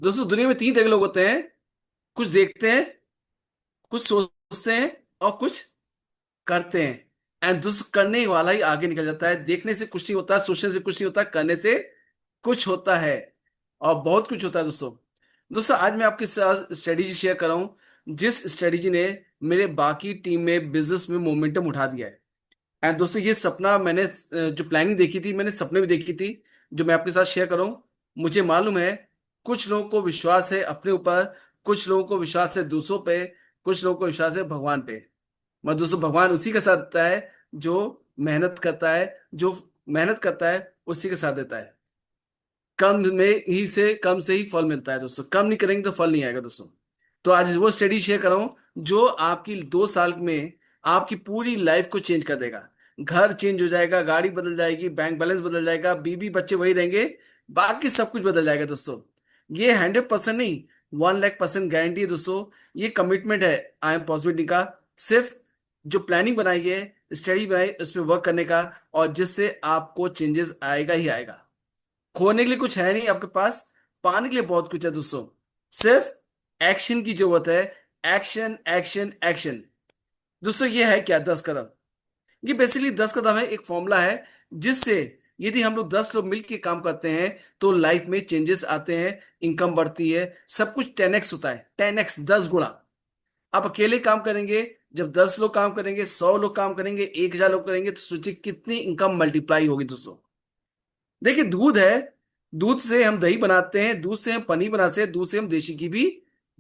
दोस्तों दुनिया में तीन तरह के लोग होते हैं। कुछ देखते हैं, कुछ सोचते हैं, और कुछ करते हैं। एंड दोस्तों करने वाला ही आगे निकल जाता है। देखने से कुछ नहीं होता, सोचने से कुछ नहीं होता, करने से कुछ होता है। और बहुत कुछ होता है दोस्तों। दोस्तों आज मैं आपके साथ स्ट्रेटेजी शेयर कर रहा हूं, जिस स्ट्रेटेजी ने मेरे बाकी टीम में बिजनेस में मोमेंटम उठा दिया है। एंड दोस्तों ये सपना मैंने जो प्लानिंग देखी थी, मैंने सपने में देखी थी, जो मैं आपके साथ शेयर कर रहा हूं। मुझे मालूम है कुछ लोगों को विश्वास है अपने ऊपर, कुछ लोगों को विश्वास है दूसरों पे, कुछ लोगों को विश्वास है भगवान पे। मगर दोस्तों भगवान उसी के साथ देता है जो मेहनत करता है। जो मेहनत करता है उसी के साथ देता है। कम से ही फल मिलता है दोस्तों। कम नहीं करेंगे तो फल नहीं आएगा दोस्तों। तो आज वो स्टडी शेयर कर रहा हूं जो आपकी 2 साल में आपकी पूरी लाइफ को चेंज कर देगा। घर चेंज हो जाएगा, गाड़ी बदल जाएगी, बैंक बैलेंस बदल जाएगा, बीबी बच्चे वही रहेंगे, बाकी सब कुछ बदल जाएगा दोस्तों। ये 100% नहीं, 1 लाख% गारंटी है दोस्तों। ये कमिटमेंट है आई एम पॉसिबिलिटी का। सिर्फ जो प्लानिंग बनाई है, स्टडी बनाई, उस पर वर्क करने का, और जिससे आपको चेंजेस आएगा ही आएगा। खोने के लिए कुछ है नहीं आपके पास, पाने के लिए बहुत कुछ है दोस्तों। सिर्फ एक्शन की जरूरत है। Action action action. दोस्तों ये है क्या? 10 कदम। ये बेसिकली 10 कदम है, एक फॉर्मूला है जिससे यदि हम लोग 10 लोग मिलकर काम करते हैं तो लाइफ में चेंजेस आते हैं, इनकम बढ़ती है, सब कुछ 10x होता है। 10x 10 गुना। आप अकेले काम करेंगे, जब 10 लोग काम करेंगे, 100 लोग काम करेंगे, 1,000 लोग करेंगे, तो सोचिए कितनी इनकम मल्टीप्लाई होगी दोस्तों। देखिए दूध है, दूध से हम दही बनाते हैं, दूध से हम पनीर बनाते हैं, दूध से हम देशी घी भी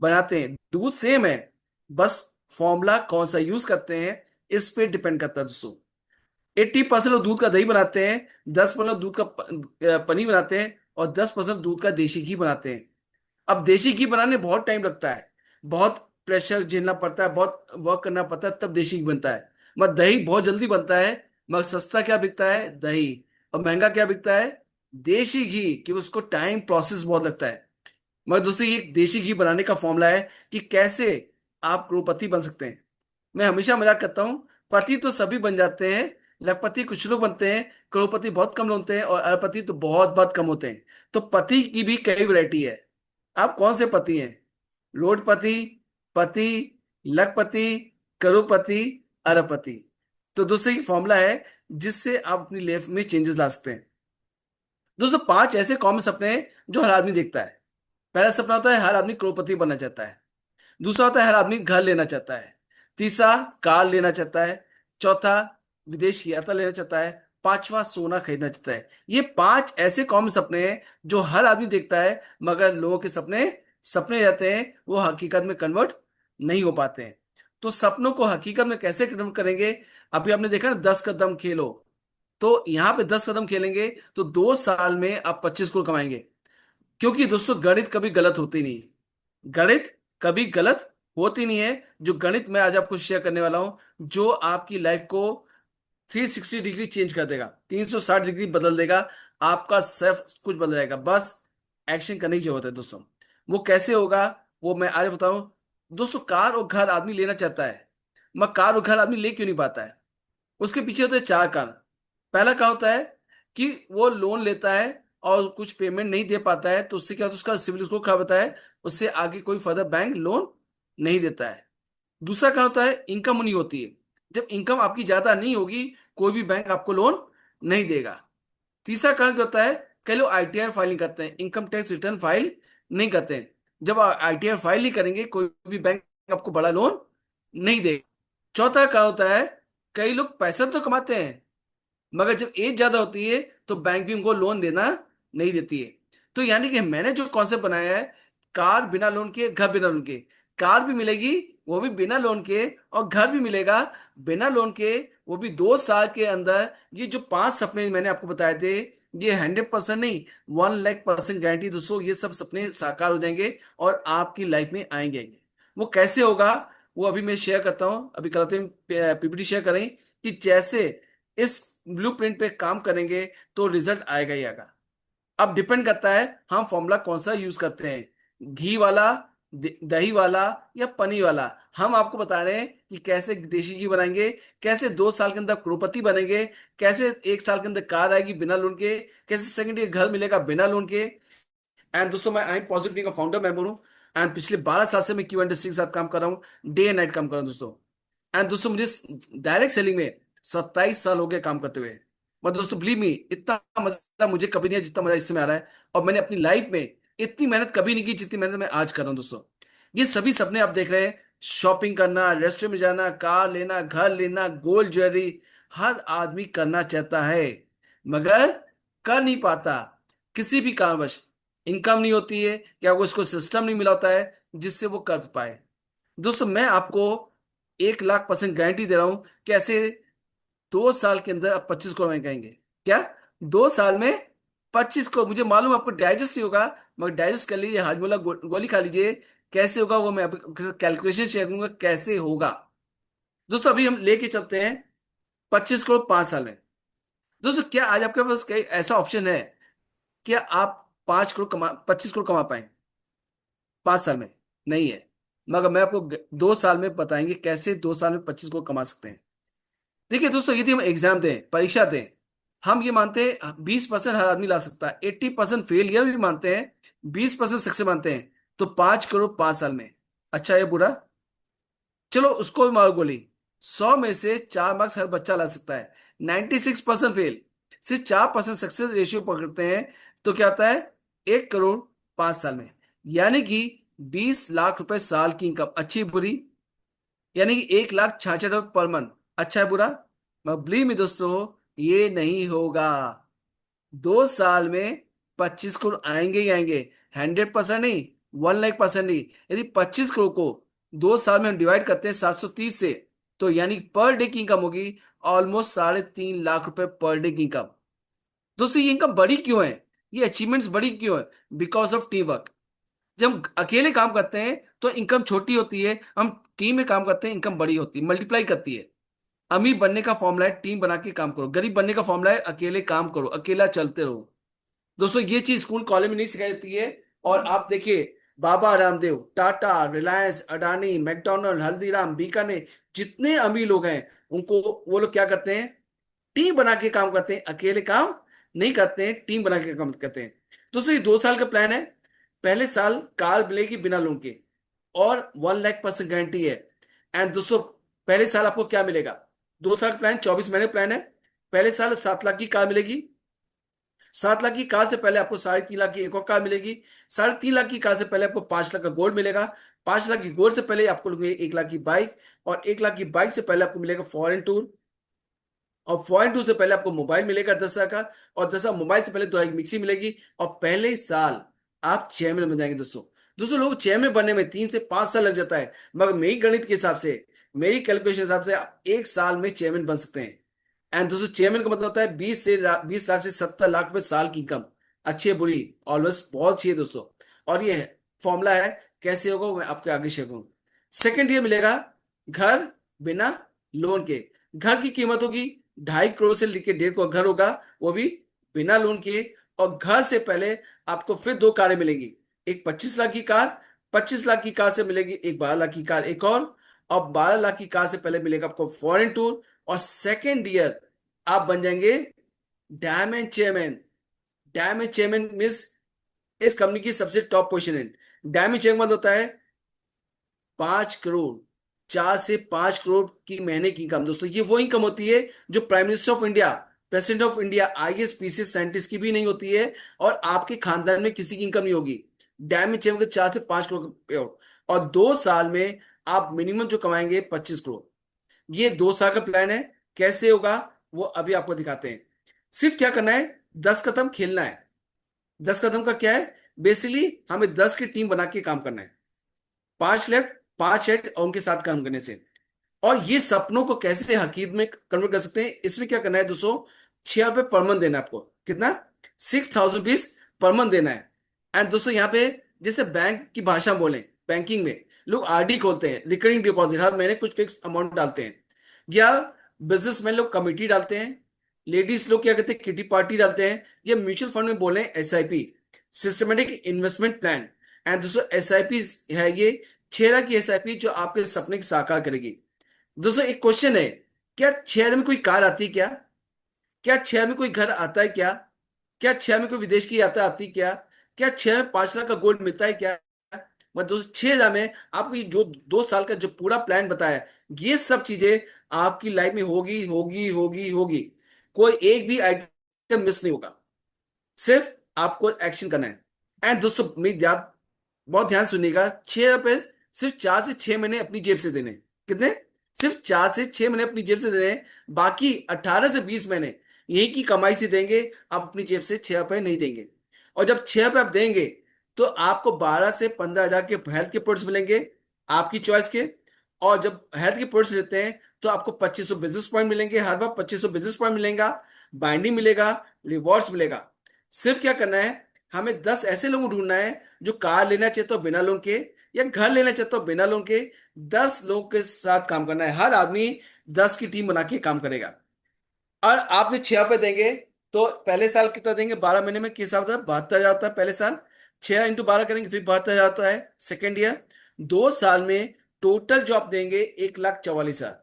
बनाते हैं। दूध सेम है, बस फॉर्मूला कौन सा यूज करते हैं इस पे डिपेंड करता है दोस्तों। 80% लोग दूध का दही बनाते हैं, 10% दूध का पनीर बनाते हैं, और 10% दूध का देशी घी बनाते हैं। अब देशी घी बनाने में बहुत टाइम लगता है, बहुत प्रेशर झेलना पड़ता है, बहुत वर्क करना पड़ता है, तब देशी घी बनता है। मगर दही बहुत जल्दी बनता है। मगर सस्ता क्या बिकता है? दही। और महंगा क्या बिकता है? देशी घी, कि उसको टाइम प्रोसेस बहुत लगता है। मगर दोस्तों ये देशी घी बनाने का फॉर्मूला है कि कैसे आप करोड़पति बन सकते हैं। मैं हमेशा मजाक करता हूं, पति तो सभी बन जाते हैं, लखपति कुछ लोग बनते हैं, करोड़पति बहुत कम लोग होते हैं, और अरबपति तो बहुत बहुत कम होते हैं। तो पति की भी कई वैरायटी है। आप कौन से पति हैं? रोडपति, पति, लखपति, करोड़पति, अरबपति। तो दोस्तों ये फॉर्मूला है जिससे आप अपनी लाइफ में चेंजेस ला सकते हैं। दोस्तों 5 ऐसे कॉमन सपने हैं जो हर आदमी देखता है। पहला सपना होता है हर आदमी करोड़पति बनना चाहता है। दूसरा होता है हर आदमी घर लेना चाहता है। तीसरा कार लेना चाहता है। चौथा विदेश की यात्रा लेना चाहता है। पांचवा सोना खरीदना चाहता है। ये 5 ऐसे कॉमन सपने हैं जो हर आदमी देखता है, मगर लोगों के सपने सपने रहते हैं, वो हकीकत में कन्वर्ट नहीं हो पाते हैं। तो सपनों को हकीकत में कैसे कन्वर्ट करेंगे? अभी आपने देखा ना 10 कदम खेलो। तो यहाँ पे 10 कदम खेलेंगे तो 2 साल में आप 25 करोड़ कमाएंगे। क्योंकि दोस्तों गणित कभी गलत होती नहीं। गणित कभी गलत होती नहीं है। जो गणित मैं आज आपको शेयर करने वाला हूं, जो आपकी लाइफ को 360 डिग्री चेंज कर देगा, 360 डिग्री बदल देगा। आपका सब कुछ बदल जाएगा, बस एक्शन करने की जरूरत है दोस्तों। वो कैसे होगा वो मैं आज बताऊं। दोस्तों कार और घर आदमी लेना चाहता है, मगर कार और घर आदमी ले क्यों नहीं पाता है? उसके पीछे होते हैं 4 कारण। पहला कारण होता है कि वो लोन लेता है और कुछ पेमेंट नहीं दे पाता है, तो उससे क्या होता है? उसका सिविल स्कोर खराब होता है, उससे आगे कोई फर्दर बैंक लोन नहीं देता है। दूसरा कारण होता है इनकम नहीं होती है। जब इनकम आपकी ज्यादा नहीं होगी, कोई भी बैंक आपको लोन नहीं देगा। तीसरा कारण क्या होता है? कई लोग आईटीआर फाइल नहीं करते हैं, इनकम टैक्स रिटर्न फाइल नहीं करते हैं। जब आप आईटीआर फाइल नहीं करेंगे, कोई भी बैंक आपको बड़ा लोन नहीं देगा। चौथा कारण होता है कई लोग पैसा तो कमाते हैं, मगर जब एज ज्यादा होती है तो बैंक भी उनको लोन देना नहीं देती है। तो यानी कि मैंने जो कॉन्सेप्ट बनाया है, कार बिना लोन के, घर बिना लोन के। कार भी मिलेगी, वो भी बिना लोन के, और घर भी मिलेगा बिना लोन के, वो भी 2 साल के अंदर। ये जो 5 सपने मैंने आपको बताए थे, ये 100% नहीं, 1 लाख% गारंटी दोस्तों, ये सब सपने साकार हो जाएंगे और आपकी लाइफ में आएंगे। वो कैसे होगा वो अभी मैं शेयर करता हूँ। अभी करते हैं पीपीटी शेयर करें कि जैसे इस ब्लूप्रिंट पे काम करेंगे तो रिजल्ट आएगा ही आएगा। अब डिपेंड करता है हम फॉर्मूला कौन सा यूज करते हैं, घी वाला, दही वाला, या पनीर वाला। हम आपको बता रहे हैं कि कैसे देशी घी बनाएंगे, कैसे 2 साल के अंदर करोड़पति बनेंगे, कैसे 1 साल के अंदर कार आएगी बिना लोन के, कैसे सेकंड ईयर घर मिलेगा बिना लोन के, एंड दोस्तों मैं आई एम पॉजिटिव का फाउंडर मेंबर हूँ। एंड पिछले 12 साल से मैं क्यू इंडस्ट्री के साथ काम कर रहा हूँ, डे एंड नाइट काम कर रहा हूँ दोस्तों। एंड दोस्तों मुझे डायरेक्ट सेलिंग में 27 साल हो गए काम करते हुए। बट दोस्तों बिलीव मी, इतना मजा मुझे कभी नहीं आया जितना मजा इससे में आ रहा है। और मैंने अपनी लाइफ में इतनी मेहनत कभी नहीं की जितनी मेहनत मैं आज कर रहा हूँ दोस्तों। ये सभी सपने आप देख रहे हैं, शॉपिंग करना, रेस्टोरेंट में जाना, कार लेना, घर लेना, गोल्ड ज्वेलरी, हर आदमी करना चाहता है मगर कर नहीं पाता। किसी भी कारणवश इनकम नहीं होती है, क्या वो उसको सिस्टम नहीं मिला होता है जिससे वो कर पाए। दोस्तों मैं आपको 1,00,000% गारंटी दे रहा हूं, कैसे 2 साल के अंदर आप 25 करोड़ में कहेंगे। क्या 2 साल में 25 करोड़? मुझे मालूम आपको डाइजेस्ट नहीं होगा, मगर डाइजेस्ट कर लीजिए, हाजमोला गोली खा लीजिए। कैसे होगा वो मैं आपके कैलकुलेशन शेयर करूंगा कैसे होगा। दोस्तों अभी हम लेके चलते हैं 25 करोड़ 5 साल में। दोस्तों क्या आज आपके पास कई ऐसा ऑप्शन है, क्या आप 25 करोड़ कमा पाए 5 साल में? नहीं है। मगर मैं आपको 2 साल में बताएंगे कैसे 2 साल में 25 करोड़ कमा सकते हैं। देखिए दोस्तों, यदि हम एग्जाम दें, परीक्षा दें, हम ये मानते हैं 20% हर आदमी ला सकता है, 80% फेलियर भी मानते हैं, 20% सक्सेस मानते हैं, तो 5 करोड़ 5 साल में अच्छा है बुरा? चलो उसको भी मारो गोली। 100 में से 4 मार्क्स हर बच्चा ला सकता है, 96% फेल, सिर्फ 4% सक्सेस रेशियो पकड़ते हैं। तो क्या होता है? 1 करोड़ 5 साल में, यानी कि 20 लाख रुपए साल की इनकम, अच्छी बुरी? यानी कि 1,66,000 पर मंथ, अच्छा है बुरा? मैं बिलीव में दोस्तों, ये नहीं होगा। 2 साल में 25 करोड़ आएंगे ही आएंगे, 100% नहीं, 1,00,000% नहीं। यदि 25 करोड़ को 2 साल में हम डिवाइड करते हैं 730 से, तो यानी पर डे की इनकम होगी ऑलमोस्ट 3.5 लाख रुपए पर डे की इनकम। दोस्तों ये इनकम बड़ी क्यों है, ये अचीवमेंट्स बड़ी क्यों है? Because of team work. जब हम अकेले काम करते हैं तो इनकम छोटी होती है, हम टीम में काम करते हैं इनकम बड़ी होती है, मल्टीप्लाई करती है। अमीर बनने का फॉर्मूला है टीम बना के काम करो, गरीब बनने का फॉर्मूला है अकेले काम करो, अकेला चलते रहो। दोस्तों ये चीज स्कूल कॉलेज में नहीं सिखाई जाती है। और आप देखिए, बाबा रामदेव, टाटा, रिलायंस, अडानी, मैकडोनल्ड, हल्दीराम, बीकानेर, जितने अमीर लोग हैं, उनको वो लोग क्या करते हैं? टीम बना के काम करते हैं, अकेले काम नहीं करते हैं, टीम बना के काम करते हैं। दोस्तों ये 2 साल का प्लान है। पहले साल कार मिलेगी बिना लोन के, और 1,00,000% गारंटी है। एंड दोस्तों पहले साल आपको क्या मिलेगा? 2 साल प्लान, 24 महीने प्लान है। पहले साल 7 लाख की कार मिलेगी। 7 लाख की कार से पहले आपको 3.5 लाख की एक और कार मिलेगी। 3.5 लाख की कार से पहले आपको 5 लाख का गोल्ड मिलेगा। 5 लाख की गोल्ड से पहले आपको मिलेगी 1 लाख की बाइक। और 1 लाख की बाइक से पहले आपको मिलेगा फॉरेन टूर। और फॉरेन टूर से पहले आपको मोबाइल मिलेगा 10 हजार का। और 10 हजार मोबाइल से पहले 2 हजार की मिक्सी मिलेगी। और पहले साल आप चेयरमैन बन जाएंगे दोस्तों। दोस्तों लोग चेयरमैन बनने में 3 से 5 साल लग जाता है, मगर मेरी गणित के हिसाब से, मेरी कैलकुलेशन के हिसाब से आप 1 साल में चेयरमैन बन सकते हैं। एंड दोस्तों चेयरमैन का मतलब होता है 20 लाख से 70 लाख रुपए साल की इनकम, अच्छी है बुरी, ऑलवेज बहुत अच्छी है दोस्तों। और ये फॉर्मूला है, कैसे होगा वो मैं आपके आगे शेयर करूँ। सेकेंड ईयर मिलेगा घर बिना लोन के। घर की कीमत होगी 2.5 करोड़ से लेकर 1.5 करोड़ घर होगा, वो भी बिना लोन के। और घर से पहले आपको फिर 2 कारें मिलेंगी, एक 25 लाख की कार, 25 लाख की कार से मिलेगी एक 12 लाख की कार एक और 12 लाख की कार से पहले मिलेगा आपको फॉरेन टूर। और सेकेंड ईयर आप बन जाएंगे diamond chairman. Diamond chairman means इस कंपनी की सबसे टॉप पोजीशन है। डायमंड चेयरमैन मतलब होता है 5 करोड़, 4 से 5 करोड़ की महीने की इनकम। दोस्तों ये वो इनकम होती है जो prime minister of India, president of India, IAS PCS scientist की भी नहीं होती है, और आपके खानदान में किसी की इनकम नहीं होगी। डायमंड चेयरमैन के 4 से 5 करोड़ का payout। और 2 साल में आप मिनिमम जो कमाएंगे 25 करोड़। ये 2 साल का प्लान है। कैसे होगा वो अभी आपको दिखाते हैं। सिर्फ क्या करना है, 10 कदम खेलना है। 10 कदम का क्या है? बेसिकली हमें 10 की टीम बना के काम करना है, 5 लेफ्ट 5 हेड और उनके साथ काम करने से। और ये सपनों को कैसे हकीकत में कन्वर्ट कर सकते हैं, इसमें क्या करना है दोस्तों, 6 रुपए पर मंथ देना है आपको। कितना? 6,000 रुपीज पर मंथ देना है। एंड दोस्तों यहाँ पे जैसे बैंक की भाषा बोले, बैंकिंग में लोग आरडी खोलते हैं, रिकरिंग डिपॉजिट, हर महीने कुछ फिक्स अमाउंट डालते हैं। या बिजनेसमैन लोग कमिटी डालते हैं, लेडीज लोग क्या कहते हैं किटी पार्टी डालते हैं। या म्यूचुअल फंड में बोले SIP, systematic investment plan. And दोस्तों एसआईपी है ये 6 लाख की एसआईपी जो आपके सपने की साकार करेगी। दोस्तों एक क्वेश्चन है, क्या 6 हजार में कोई कार आती है क्या? क्या 6 हजार में कोई घर आता है क्या? क्या 6 हजार में कोई विदेश की यात्रा आती है क्या? क्या 6 में 5 लाख का गोल्ड मिलता है क्या? मैं 2 6 हजार में आपको ये जो 2 साल का जो पूरा प्लान बताया है, ये सब चीजें आपकी लाइफ में होगी होगी होगी होगी। कोई एक भी आइटम मिस नहीं होगा। सिर्फ आपको एक्शन करना है। एंड दोस्तों मेरी बहुत ध्यान सुनिएगा, 6 रुपए सिर्फ 4 से 6 महीने अपनी जेब से देने हैं। कितने? सिर्फ 4 से 6 महीने अपनी जेब से देने हैं। बाकी 18 से 20 महीने यही की कमाई से देंगे। आप अपनी जेब से 6 रुपए नहीं देंगे। और जब 6 रुपए आप देंगे तो आपको 12 से 15 हजार के हेल्थ के प्रोडक्ट्स मिलेंगे, आपकी चॉइस के। और जब हेल्थ के प्रोडक्ट्स लेते हैं तो आपको 2500 बिजनेस पॉइंट मिलेंगे, हर बार 2500 बिजनेस पॉइंट मिलेगा, बाइंडिंग मिलेगा, रिवॉर्ड्स मिलेगा। सिर्फ क्या करना है, हमें 10 ऐसे लोग ढूंढना है जो कार लेना चाहते हो बिना लोन के, या घर लेना चाहते हो बिना लोन के। 10 लोगों के साथ काम करना है, हर आदमी 10 की टीम बना के काम करेगा। और आपने 6 रुपए देंगे तो पहले साल कितना देंगे? 12 महीने में किस हिसाब होता है? 72 हजार होता है पहले साल। 6 × 12 करेंगे फिर 72 हजार होता है सेकेंड ईयर। 2 साल में टोटल जो आप देंगे 1,44,000।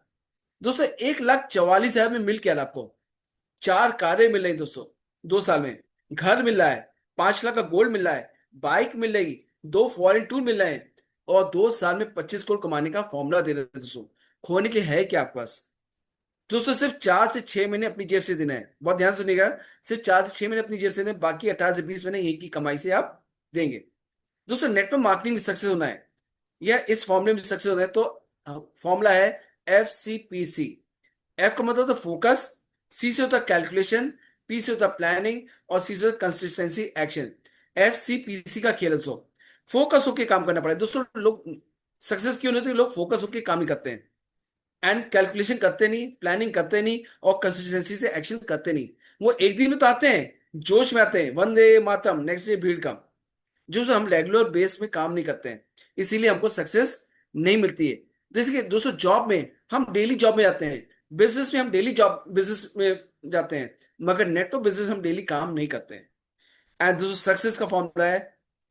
दोस्तों 1,44,000 में मिल क्या है आपको? 4 कारें मिल रही दोस्तों 2 साल में, घर मिल रहा है, 5 लाख का गोल्ड मिल रहा है, बाइक मिल रही, 2 फॉरेन टूर मिल रहे हैं, और 2 साल में 25 करोड़ कमाने का फॉर्मूला दे रहे हैं दोस्तों। खोने के है क्या आपके पास? दोस्तों सिर्फ 4 से 6 महीने अपनी जेब से देना है, बहुत ध्यान सुनिएगा। सिर्फ 4 से 6 महीने अपनी जेब से दें, बाकी 18 से 20 महीने यही की कमाई से आप देंगे। दोस्तों नेटवर्क मार्केटिंग में सक्सेस होना है या इस फॉर्मूले में सक्सेस होना है तो फॉर्मूला है FCPC। एफ का मतलब होता फोकस, सी से होता कैलकुलेशन, पी से होता प्लानिंग, और सी से होता कंसिस्टेंसी एक्शन। FCPC का खेल है दोस्तों। फोकस होकर काम करना पड़ेगा दोस्तों। लोग सक्सेस क्यों नहीं होते? लोग फोकस होकर काम ही करते हैं, एंड कैलकुलेशन करते नहीं, प्लानिंग करते नहीं, और कंसिस्टेंसी से एक्शन करते नहीं। वो एक दिन में तो आते हैं, जोश में आते हैं, वंदे मातरम, नेक्स्ट डे भीड़ कम। जो हम रेगुलर बेस में काम नहीं करते हैं, इसीलिए हमको सक्सेस नहीं मिलती है। जैसे कि दोस्तों जॉब में हम डेली जॉब में जाते हैं, बिजनेस में हम डेली जॉब बिजनेस में जाते हैं, मगर नेटवर्क बिजनेस हम डेली काम नहीं करते हैं। एंड दोस्तों सक्सेस का फॉर्मूला है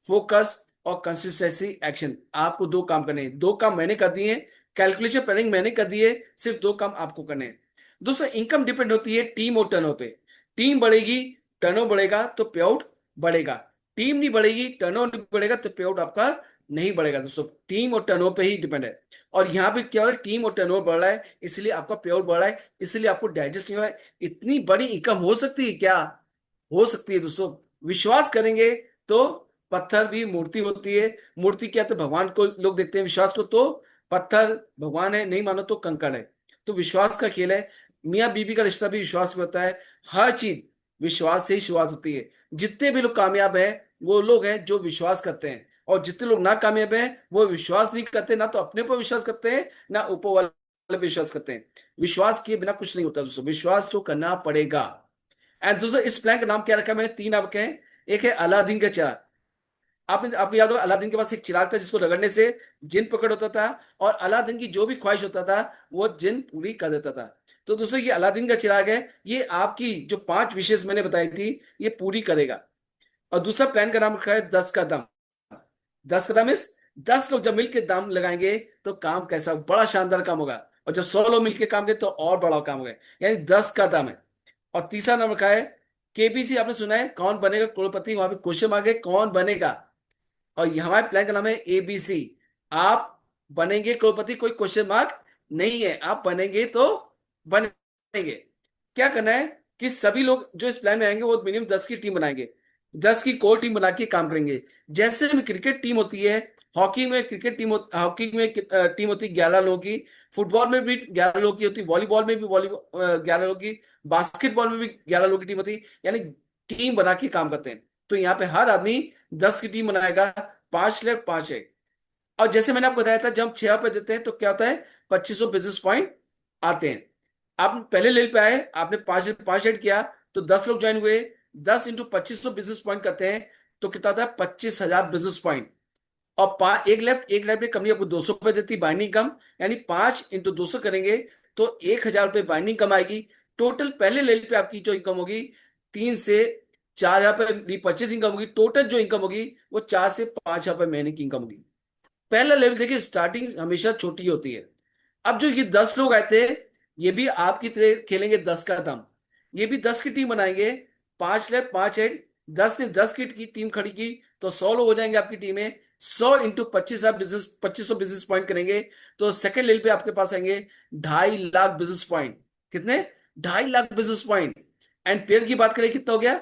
फोकस और कंसिस्टेंसी एक्शन। आपको दो काम करने हैं, दो काम मैंने कर दिए, कैलकुलेशन प्लानिंग मैंने कर दिए, सिर्फ दो काम आपको करने हैं। दोस्तों इनकम डिपेंड होती है टीम और टर्नओवर पे। टीम बढ़ेगी, टर्नओवर बढ़ेगा तो पे आउट बढ़ेगा। टीम नहीं बढ़ेगी, टर्नओवर नहीं बढ़ेगा तो पे आउट आपका नहीं बढ़ेगा। दोस्तों टीम और टर्नओवर पे ही डिपेंड है। और यहाँ पे क्या हो रहा है, टीम और टर्नओवर बढ़ रहा है इसलिए आपका पे आउट बढ़ रहा है, इसलिए आपको डाइजेस्ट नहीं हो रहा है। इतनी बड़ी इनकम हो सकती है क्या? हो सकती है दोस्तों। विश्वास करेंगे तो पत्थर भी मूर्ति होती है। मूर्ति क्या? तो भगवान को लोग देखते हैं, विश्वास को तो पत्थर भगवान है, नहीं मानो तो कंकड़ है। तो विश्वास का खेल है। मियाँ बीबी का रिश्ता भी विश्वास में होता है। हर चीज विश्वास से ही शुरुआत होती है। जितने भी लोग कामयाब हैं वो लोग हैं जो विश्वास करते हैं, और जितने लोग ना कामयाब हैं वो विश्वास नहीं करते, ना तो अपने पर विश्वास करते हैं ना ऊपर वाले पे विश्वास करते हैं। विश्वास किए बिना कुछ नहीं होता दोस्तों, विश्वास तो करना पड़ेगा। एंड दोस्तों इस प्लान का नाम क्या रखा है मैंने? 3 नाम रखे हैं। एक है अलादीन का चिराग। आपने आपको याद होगा अलादीन के पास एक चिराग था जिसको रगड़ने से जिन पकड़ होता था, और अलादीन की जो भी ख्वाहिश होता था वो जिन पूरी कर देता था। तो दोस्तों ये अलादीन का चिराग है, ये आपकी जो 5 विशेष मैंने बताई थी ये पूरी करेगा। और दूसरा प्लान का नाम रखा है 10 का दम। 10 का दम इस 10 लोग जब मिलकर दाम लगाएंगे तो काम कैसा बड़ा शानदार काम होगा, और जब 100 लोग मिलकर काम करें तो और बड़ा काम होगा। यानी 10 का दम है। और तीसरा नाम रखा है KBC। आपने सुना है कौन बनेगा करोड़पति, वहां पे क्वेश्चन मार्क है कौन बनेगा। और ये हमारे प्लान का नाम है ABC। आप बनेंगे करोड़पति, कोई क्वेश्चन मार्क नहीं है, आप बनेंगे तो बनेंगे। क्या करना है कि सभी लोग जो इस प्लान में आएंगे वो मिनिमम 10 की टीम बनाएंगे, 10 की कोर टीम बना के काम करेंगे। जैसे में क्रिकेट टीम होती है, हॉकी में क्रिकेट टीम हॉकी में टीम होती है 11 लोगों की, फुटबॉल में भी 11 लोगों की होती है, वॉलीबॉल में भी वॉलीबॉल 11 लोगों की, बास्केटबॉल में भी 11 लोगों की टीम होती है। यानी टीम बना के काम करते हैं। तो यहाँ पे हर आदमी 10 की टीम बनाएगा, 5 लाख 5 है। और जैसे मैंने आपको बताया था जब हम 6 पे देते हैं तो क्या होता है, 2500 बिजनेस पॉइंट आते हैं। आप पहले लेवल पे आए, आपने 5 ऐड किया तो 10 लोग ज्वाइन हुए, 10 × 2500 बिजनेस पॉइंट करते हैं तो कितना होता है 25,000 बिजनेस पॉइंट। और एक लेफ्ट में कंपनी आपको 200 रुपए देती बाइंडिंग कम, यानी 5 × 200 करेंगे तो 1,000 रुपये बाइंडिंग कम आएगी। टोटल पहले लेवल पे आपकी जो इनकम होगी 3 से 4 हजार रुपये रिपर्चेज इनकम होगी। टोटल जो इनकम होगी वो 4 से 5 हजार रुपये महीने की इनकम होगी। पहला लेवल देखिए, स्टार्टिंग हमेशा छोटी होती है। अब जो ये 10 लोग आए थे ये भी आपकी तरह खेलेंगे 10 का दम। ये भी 10 की टीम बनाएंगे, 5 लाख 5 है, 10 ने 10 की टीम खड़ी की तो 100 लोग हो जाएंगे आपकी टीम में। 100 × 25 आप बिजनेस 2500 बिजनेस पॉइंट करेंगे तो सेकंड लेवल पे आपके पास आएंगे 2.5 लाख बिजनेस पॉइंट। कितने? 2.5 lakh business point. And pair की बात करें कितना हो गया?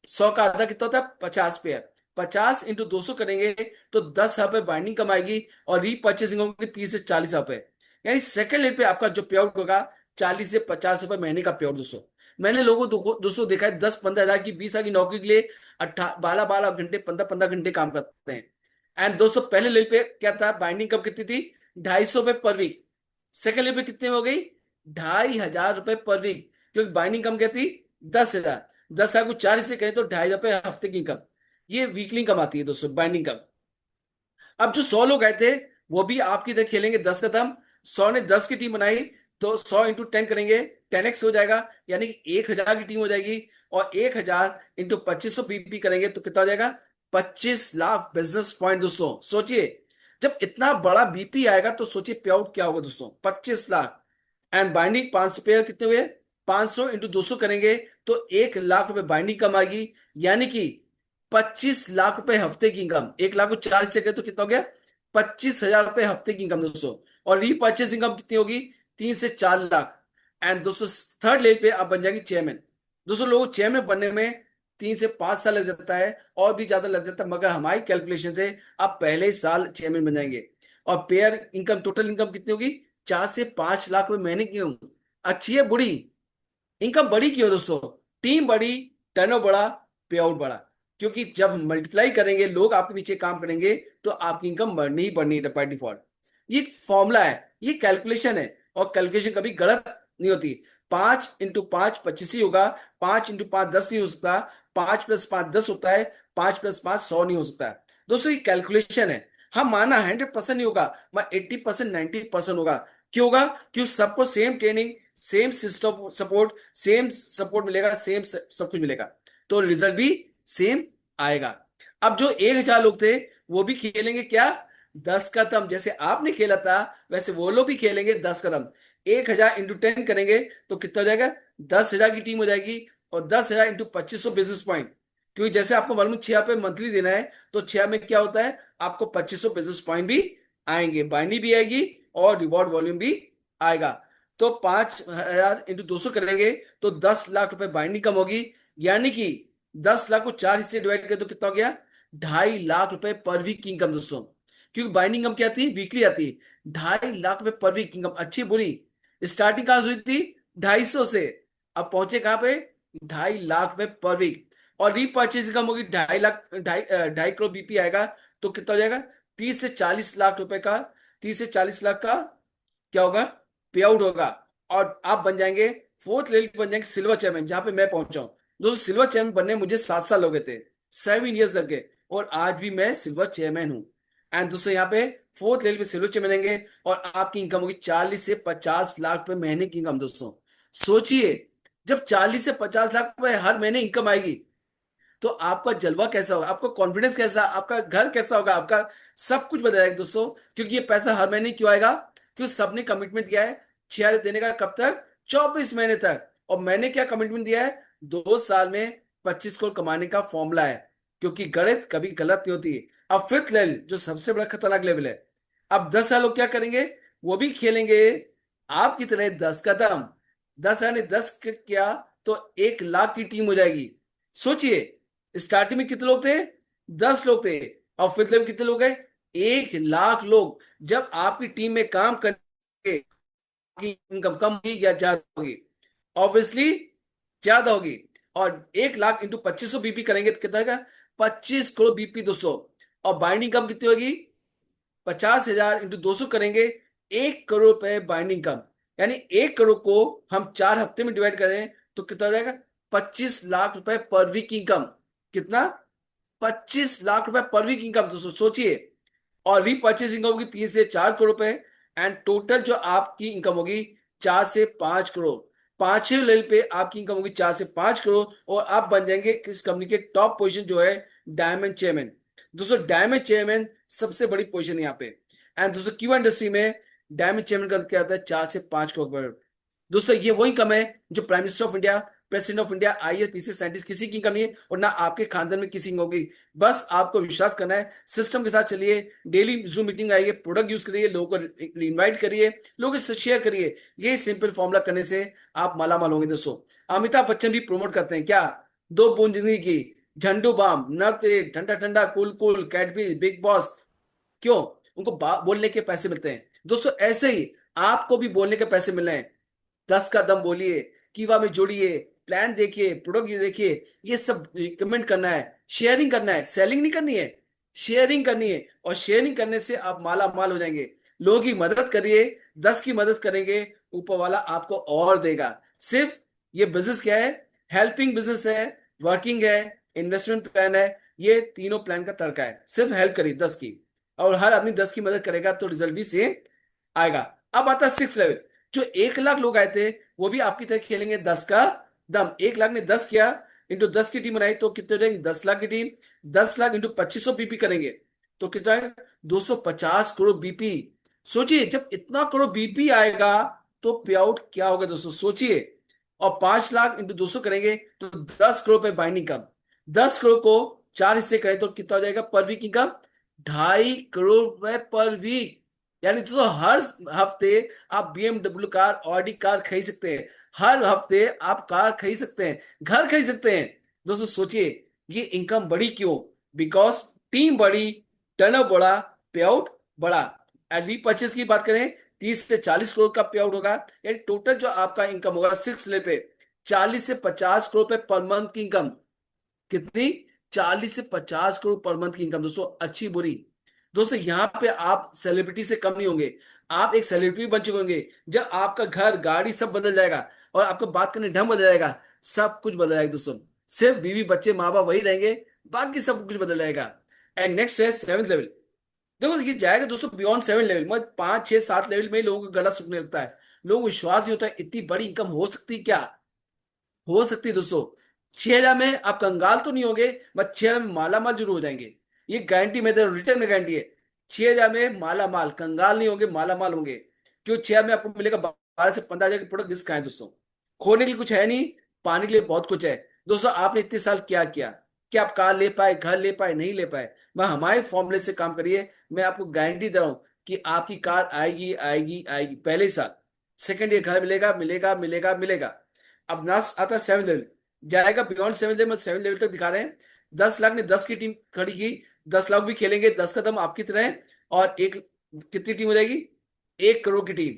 100 का आधा कितना होता है? 50 पेयर। 50 × 200 करेंगे तो 10 रुपए बाइंडिंग कमाएगी और रीपर्चेसिंग होगी 30 से 40 रुपए। यानी सेकंड लेवल पे आपका जो पे आउट होगा 40 से 50 रुपए महीने का पे आउट दोस्तों। मैंने लोगों दोस्तों देखा है 10-15 हजार की 20 साल की नौकरी के लिए 12-12 घंटे 15-15 घंटे काम करते हैं। एंड दोस्तों पहले लेवल पे क्या था? बाइंडिंग कब कितनी थी? 250 रुपए पर वीक। सेकंड लेवल पे कितने हो गई? 2,500 रुपए पर वीक। क्योंकि बाइंडिंग कम क्या थी? 10 हजार। 10 हजार को 40 से कहें तो 2,500 रुपए हफ्ते की इनकम। ये वीकली इनकम आती है दोस्तों बाइंडिंग कम। अब जो 100 लोग आए थे वो भी आपकी तरह खेलेंगे 10 कदम। 100 ने 10 की टीम बनाई तो 100 × 10 करेंगे, 10x हो जाएगा, यानी कि 1,000 की टीम हो जाएगी। और 1,000 × 2500 बीपी करेंगे तो कितना हो जाएगा? 25 लाख बिजनेस पॉइंट दोस्तों। सोचिए जब इतना बड़ा बीपी आएगा तो सोचिए पे आउट क्या होगा दोस्तों? 25 लाख। एंड बाइंडिंग 500 पेयर कितने हुए? 500 × 200 करेंगे तो 1 लाख रुपए बाइंडिंग कम आएगी, यानी कि 25 लाख रुपए हफ्ते की इनकम। 1 लाख को 40 से करें तो कितना हो गया? 25,000 रुपए हफ्ते की इनकम दोस्तों। और रीपर्चेज इनकम कितनी होगी? 3 से 4 लाख। एंड दोस्तों थर्ड लेवल पे आप बन जाएंगे चेयरमैन। दोस्तों लोगों चेयरमैन बनने में 3 से 5 साल लग जाता है और भी ज्यादा लग जाता है, मगर हमारी कैलकुलेशन से आप पहले ही साल चेयरमैन बन जाएंगे। और पेयर इनकम टोटल इनकम कितनी होगी? 4 से 5 लाख रुपए महीने की होगी। अच्छी है बुरी? इनकम बड़ी क्यों दोस्तों? टीम बड़ी, टर्नओवर बड़ा, पे आउट बड़ा। क्योंकि जब मल्टीप्लाई करेंगे लोग आपके नीचे काम करेंगे तो आपकी इनकम बढ़नी ही बढ़नी है बाय डिफॉल्ट। ये फॉर्मूला है, ये कैलकुलेशन है। और कैलकुलेशन कभी गलत नहीं होती। 5 × 5 25 ही होगा। 5 × 5 10 नहीं हो सकता। 5 + 5 10 होता है। 5 + 5 100 नहीं हो सकता है। दोस्तों ये कैलकुलेशन है। हम माना 100% नहीं होगा, मैं 80% 90% होगा। क्यों होगा? क्यों सबको same training, same system support, same support मिलेगा, सेम सब कुछ मिलेगा तो रिजल्ट भी सेम आएगा। अब जो 1,000 लोग थे वो भी खेलेंगे क्या? 10 कदम। जैसे आपने खेला था वैसे वो लोग भी खेलेंगे 10 कदम। 1,000 × 10 करेंगे तो कितना हो जाएगा? 10,000 की टीम हो जाएगी। और 10,000 × 2500 बिजनेस पॉइंट। क्योंकि जैसे आपको मालूम 6 रुपये मंथली देना है तो 6 में क्या होता है? आपको 2500 बिजनेस पॉइंट भी आएंगे, बाइंडी भी आएगी और रिवॉर्ड वॉल्यूम भी आएगा। तो 5,000 × 200 करेंगे तो 10 लाख रुपए बाइंडिंग कम होगी, यानी कि 10 लाख को 4 हिस्से डिवाइड करें तो कितना हो गया? 2.5 लाख रुपए पर वीक की इनकम दोस्तों। क्योंकि बाइंडिंग इनकम क्या आती है? वीकली आती है। 2.5 लाख रुपए पर वीक इनकम। अच्छी बुरी? स्टार्टिंग कहां से हुई थी? 250 से। अब पहुंचे कहां पे? 2.5 लाख रुपए पर वीक। और रीपर्चेज इनकम होगी 2.5 लाख, 2.5 करोड़ बीपी आएगा तो कितना हो जाएगा? 30 से 40 लाख रुपए का, 30 से 40 लाख का क्या होगा? पे आउट होगा। और आप बन जाएंगे फोर्थ लेवल बन जाएंगे सिल्वर चैंपियन, जहां पे मैं पहुंचा हूं। दोस्तों सिल्वर चैंपियन बनने में मुझे 7 साल हो गए थे, 7 इयर्स लग गए। और आज भी मैं सिल्वर चेयरमैन हूं। एंड दोस्तों यहाँ पे फोर्थ लेवल पे सिल्वर चेयरमैन बनेंगे और आपकी इनकम होगी 40 से 50 लाख रुपए महीने की इनकम दोस्तों। सोचिए जब 40 से 50 लाख रुपए हर महीने इनकम आएगी तो आपका जलवा कैसा होगा, आपका कॉन्फिडेंस कैसा, आपका घर कैसा होगा, आपका सब कुछ बदल जाएगा दोस्तों। क्योंकि ये पैसा हर महीने क्यों आएगा? क्योंकि सबने कमिटमेंट किया है 6,000 देने का। कब तक? 24 महीने तक। और मैंने क्या कमिटमेंट दिया है? 2 साल में 25 करोड़ कमाने का फॉर्मूला है। क्योंकि गणित कभी गलत नहीं होती। अब फिफ्थ लेवल जो सबसे बड़ा खतरनाक लेवल है। अब 10 साल लोग क्या करेंगे? वो भी खेलेंगे आपकी तरह 10 कदम। 10 हजार ने 10 किया तो 1 लाख की टीम हो जाएगी। सोचिए स्टार्टिंग में कितने लोग थे? 10 लोग थे। और फिफ्थ लेवल कितने लोग हैं? 1 लाख लोग। जब आपकी टीम में काम करेंगे आपकी इनकम कम होगी या ज्यादा होगी? ऑब्वियसली ज्यादा होगी। और 1 लाख × 2500 बीपी करेंगे तो कितना होगा? 25 करोड़ बीपी दोस्तों। और बाइंडिंग कम कितनी होगी? 50,000 × 200 करेंगे 1 करोड़ रुपए बाइंडिंग कम। यानी 1 करोड़ को हम 4 हफ्ते में डिवाइड करें तो कितना हो जाएगा? 25 लाख रुपए पर वीक इनकम। कितना? 25 लाख रुपए पर वीक इनकम दोस्तों सोचिए। और रीपर्चेज इनकम होगी 3 से 4 करोड़ रुपए। एंड टोटल जो आपकी इनकम होगी 4 से 5 करोड़। पांचवें लेवल पे आपकी इनकम होगी 4 से 5 करोड़ और आप बन जाएंगे किस कंपनी के टॉप पोजीशन जो है डायमंड चेयरमैन। दोस्तों डायमंड चेयरमैन सबसे बड़ी पोजीशन है यहाँ पे। एंड दोस्तों क्यू इंडस्ट्री में डायमंड चेयरमैन का क्या होता है? 4 से 5 करोड़। दोस्तों ये वही कम है जो prime minister of India president of India, IAS, scientist, किसी की इनकम नहीं है, और ना आपके खानदान में किसी की होगी। बस आपको विश्वास करना है, सिस्टम के साथ चलिए, डेली जूम मीटिंग आइए, प्रोडक्ट यूज करिए, लोगों को इन्वाइट करिए, लोगों से शेयर करिए। ये सिंपल फॉर्मूला करने से आप मालामाल होंगे दोस्तों। अमिताभ बच्चन भी प्रमोट करते हैं क्या, दो बूंद जिंदगी की, झंडू बाम, नर्क तेज, ठंडा ठंडा, cool cool, Cadbury, big boss. क्यों? उनको बोलने के पैसे मिलते हैं दोस्तों। ऐसे ही आपको भी बोलने के पैसे मिल रहे हैं। 10 का दम बोलिए, कीवा में जोड़िए, प्लान देखिए, प्रोडक्ट देखिए, ये सब रिकमेंड करना है, शेयरिंग करना है, सेलिंग नहीं करनी है, शेयरिंग करनी है। और शेयरिंग करने से आप माला माल हो जाएंगे। लोगों की मदद करिए, 10 की मदद करेंगे, ऊपर वाला आपको और देगा। सिर्फ ये बिजनेस क्या है, हेल्पिंग बिजनेस है, वर्किंग है, इन्वेस्टमेंट प्लान है, ये तीनों प्लान का तड़का है। सिर्फ हेल्प करिए 10 की, और हर आदमी 10 की मदद करेगा तो रिजल्ट भी सेम आएगा। अब आता है 6 लेवल। जो 1 लाख लोग आए थे वो भी आपकी तरह खेलेंगे 10 का दम। 1 लाख ने 10 किया, इंटू 10 की टीम बनाई तो कितने हो जाएंगे, 10 लाख की टीम। 10 लाख इंटू 2500 बीपी करेंगे तो कितना है, 250 करोड़ बीपी। सोचिए जब इतना करोड़ बीपी आएगा तो पे आउट क्या होगा दोस्तों, सोचिए। और 5 लाख इंटू 200 करेंगे तो 10 करोड़ पे बाइंडिंग कम। 10 करोड़ को 4 हिस्से करें तो कितना हो जाएगा पर वीक इनकम, 2.5 करोड़ पर वीक। यानी दोस्तों हर हफ्ते आप BMW कार, ऑडी कार खरीद सकते हैं। हर हफ्ते आप कार खरीद सकते हैं, घर खरीद सकते हैं। दोस्तों सोचिए ये इनकम बढ़ी क्यों, बिकॉज टीम बड़ी, टर्नओवर बड़ा, पे आउट बड़ा। रीपर्चेस की बात करें, 30 से 40 करोड़ का पे आउट होगा। यानी टोटल जो आपका इनकम होगा 6 पे, 40 से 50 करोड़ पे पर मंथ की इनकम। कितनी? 40 से 50 करोड़ पर मंथ की इनकम दोस्तों। अच्छी बुरी दोस्तों, यहाँ पे आप सेलिब्रिटी से कम नहीं होंगे, आप एक सेलिब्रिटी बन चुके होंगे। जब आपका घर, गाड़ी सब बदल जाएगा, और आपका बात करने ढंग बदल जाएगा, सब कुछ बदल जाएगा दोस्तों। सिर्फ बीवी बच्चे माँ बाप वही रहेंगे, बाकी सब कुछ बदल जाएगा। एंड नेक्स्ट है 7th लेवल। देखो ये जाएगा दोस्तों बियॉन्ड 7 लेवल, मतलब 5 6 7 लेवल में लोगों को गला सूखने लगता है। लोगों को विश्वास नहीं होता है इतनी बड़ी इनकम हो सकती क्या, हो सकती है दोस्तों। 6 हजार में आप कंगाल तो नहीं होंगे, बट 6 हजार में माला माल जरूर हो जाएंगे। ये गारंटी मेरे रिटर्न में गारंटी है। 6 हजार में माला माल, कंगाल नहीं होंगे, माला माल होंगे। क्यों? 6 हजार में आपको मिलेगा 12 से 15 हजार के प्रोडक्ट। रिस्क है दोस्तों, खोने के लिए कुछ है नहीं, पाने के लिए बहुत कुछ है। दोस्तों आपने इतने साल क्या किया, क्या आप कार ले पाए, घर ले पाए, नहीं ले पाए? मैं हमारे फॉर्मूले से काम करिए, मैं आपको गारंटी दे रहा हूं कि आपकी कार आएगी आएगी आएगी पहले ही साल। सेकंड ईयर घर मिलेगा मिलेगा मिलेगा मिलेगा। अब नास आता है 7 लेवल, जाएगा बियॉन्ड 7 लेवल। 7 लेवल तक दिखा रहे हैं। 10 लाख ने 10 की टीम खड़ी की, 10 लाख भी खेलेंगे, 10 का दम आपकी तरह है। और एक कितनी टीम हो जाएगी, 1 करोड़ की टीम।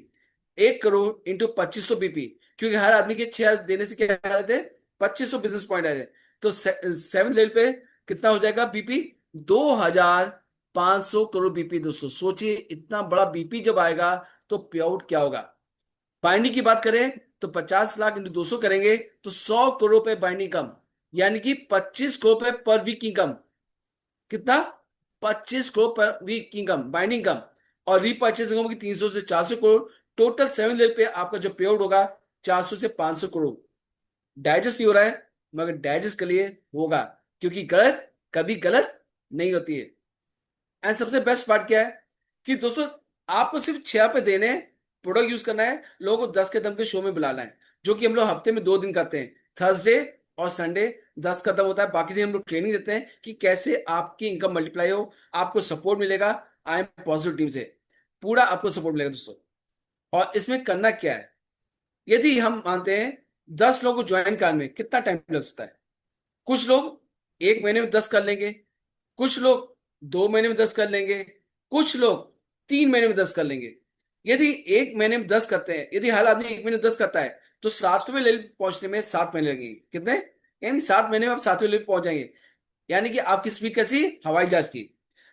1 करोड़ इंटू 2500 बीपी, क्योंकि हर आदमी के 6 देने से क्या आ रहे थे, 2500 बिजनेस पॉइंट आ रहे थे। तो 7 लेवल पे कितना हो जाएगा बीपी, 2500 करोड़ बीपी। दोस्तों सोचिए इतना बड़ा बीपी जब आएगा तो पे आउट क्या होगा। बाइंडिंग की बात करें तो 50 लाख इंटू 200 करेंगे तो 100 करोड़ पे बाइंडिंग कम, यानी कि 25 करोड़ पे पर वीक इनकम। कितना? 25 करोड़ पर वीक इनकम बाइंडिंग कम। और रीपर्चेसिंग होगी 300 से 400 करोड़। टोटल 7 लेवल पे आपका जो पे आउट होगा 400 से 500 करोड़। डाइजेस्ट नहीं हो रहा है, मगर डाइजेस्ट के लिए होगा, क्योंकि गलत कभी गलत नहीं होती है। एंड सबसे बेस्ट पार्ट क्या है कि दोस्तों आपको सिर्फ 6 पे देने हैं, प्रोडक्ट यूज करना है, लोगों को 10 के दम के शो में बुलाना है, जो कि हम लोग हफ्ते में 2 दिन करते हैं, थर्सडे और संडे। 10 खत्म होता है, बाकी दिन हम लोग ट्रेनिंग देते हैं कि कैसे आपकी इनकम मल्टीप्लाई हो। आपको सपोर्ट मिलेगा, आई एम पॉजिटिव टीम से पूरा आपको सपोर्ट मिलेगा दोस्तों। और इसमें करना क्या है, यदि हम मानते हैं 10 लोगों को ज्वाइन करने में कितना टाइम लग सकता है। कुछ लोग 1 महीने में 10 कर लेंगे, कुछ लोग 2 महीने में 10 कर लेंगे, कुछ लोग 3 महीने में 10 कर लेंगे। यदि 1 महीने में 10 करते हैं, यदि हर आदमी 1 महीने में 10 करता है तो 7वें लेवल पहुंचने में 7 महीने लगेंगे। कितने? यानी 7 महीने में आप 7वें लेवल पहुंच जाएंगे। यानी कि आपकी स्पीड कैसी, हवाई जहाज की।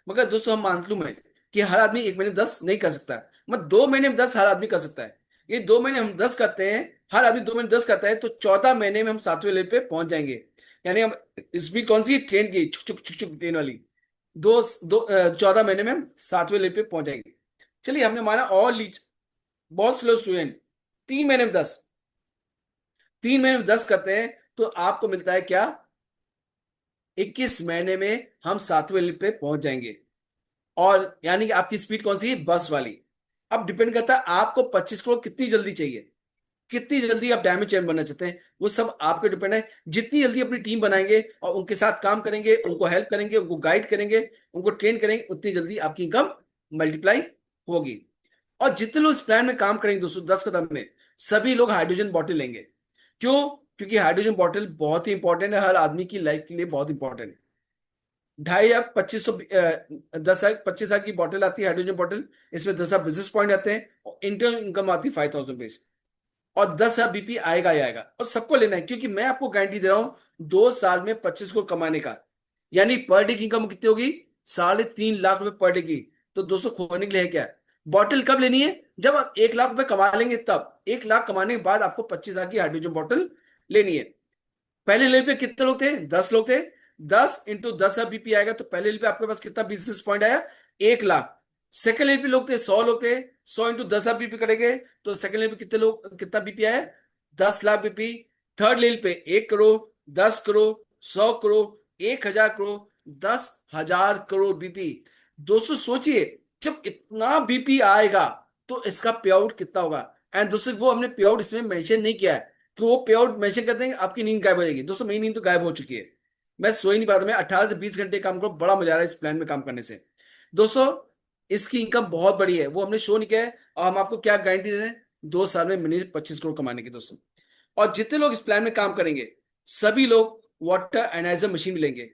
मगर दोस्तों हम मानूं मैं कि हर आदमी 1 महीने में 10 नहीं कर सकता, मतलब 2 महीने में 10 हर आदमी कर सकता है। ये 2 महीने हम 10 करते हैं, हर आदमी 2 महीने 10 करता है, तो 14 महीने में हम 7वें लेवल पे पहुंच जाएंगे। यानी हम स्पीड कौन सी, ट्रेन की, छुक छुक छुक छुक ट्रेन वाली। दो दो 14 महीने में हम 7वें लेवल पे पहुंच जाएंगे। चलिए हमने माना और लीच बहुत स्लो स्टूडेंट 3 महीने में 10, 3 महीने में 10 करते हैं तो आपको मिलता है क्या, 21 महीने में हम 7वें लेवल पे पहुंच जाएंगे। और यानी कि आपकी स्पीड कौन सी है, बस वाली। अब डिपेंड करता है आपको 25 करोड़ कितनी जल्दी चाहिए। कितनी जल्दी आप डायमंड चैंपियन बनना चाहते हैं, वो सब आपके डिपेंड है। जितनी जल्दी अपनी टीम बनाएंगे और उनके साथ काम करेंगे, उनको हेल्प करेंगे, उनको गाइड करेंगे, उनको ट्रेन करेंगे, उतनी जल्दी आपकी इनकम मल्टीप्लाई होगी। और जितने लोग इस प्लान में काम करेंगे दोस्तों, 10 कदम में सभी लोग हाइड्रोजन बॉटल लेंगे। क्यों? क्योंकि हाइड्रोजन बॉटल बहुत ही इंपॉर्टेंट है, हर आदमी की लाइफ के लिए बहुत इंपॉर्टेंट है। 2500 25 हजार की बॉटल आती है हाइड्रोजन बॉटल। इसमें 10 बिजनेस पॉइंट आते हैं और इंटरनल इनकम आती है 5000 बेस। और 10 बीपी आएगा ही आएगा, और सबको लेना है, क्योंकि मैं आपको गारंटी दे रहा हूं 2 साल में 25 करोड़ कमाने का। यानी पर डे की इनकम कितनी होगी? 3.5 लाख रुपए पर डे की। तो दोस्तों खोने के लिए है क्या? बॉटल कब लेनी है? जब आप 1 लाख रुपए कमा लेंगे, तब 1 लाख कमाने के बाद आपको 25 हजार की हाइड्रोजन बॉटल लेनी है। पहले लेवल पे कितने लोग थे? 10 लोग थे। 10 इंटू 10 बीपी आएगा, तो पहले लेवल पे आपके पास कितना बिजनेस पॉइंट आया? 1 लाख। सेकंड लेवल पे लोग थे, 100 लोग थे। 100 इंटू 10 बीपी करेंगे तो सेकंड लेवल पे कितने लोग, कितना बीपी आया? 10 लाख बीपी। थर्ड लेवल पे 1 करोड़, 10 करोड़, 100 करोड़, 1 हजार करोड़, 10 हजार करोड़ बीपी। दोस्तों सोचिए, जब इतना बीपी आएगा तो इसका पे आउट कितना होगा। एंड दोस्तों वो हमने पे आउट इसमें मेंशन नहीं किया है, तो वो पे आउट मेंशन करते हैं आपकी नींद गायब हो जाएगी। दोस्तों मेरी नींद तो गायब हो चुकी है, मैं सो ही नहीं पाता। मैं 18 से 20 घंटे काम करूँ, बड़ा मजा आ रहा है इस प्लान में काम करने से। दोस्तों इसकी इनकम बहुत बड़ी है, वो हमने शो नहीं किया है, और हम आपको क्या गारंटी दे रहे हैं? 2 साल में मिनिमम 25 करोड़ कमाने की दोस्तों। और जितने लोग इस प्लान में काम करेंगे, सभी लोग वाटर एनालाइजर मशीन भी लेंगे।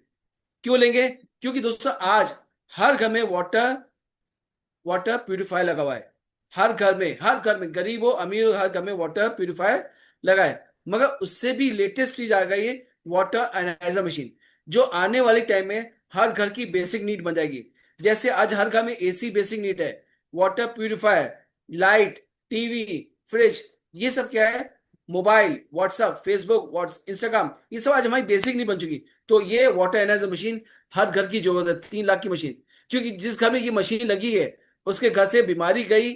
क्यों लेंगे? क्योंकि दोस्तों आज हर घर में वाटर वाटर प्यूरिफायर लगा हुआ है। हर घर में, गरीब हो अमीर हो, हर घर में वाटर प्यूरिफायर लगा है। मगर उससे भी लेटेस्ट चीज आ गई है, वाटर एनालाइजर मशीन, जो आने वाले टाइम में हर घर की बेसिक नीड बन जाएगी। जैसे आज हर घर में एसी बेसिक नीड है, water purifier, light, TV, fridge, ये सब क्या है? मोबाइल, व्हाट्सएप, फेसबुक, इंस्टाग्राम, ये सब आज हमारी बेसिक नीड बन चुकी। तो ये वाटर एनालाइजर मशीन हर घर की जरूरत है, 3 लाख की मशीन। क्योंकि जिस घर में ये मशीन लगी है, उसके घर से बीमारी गई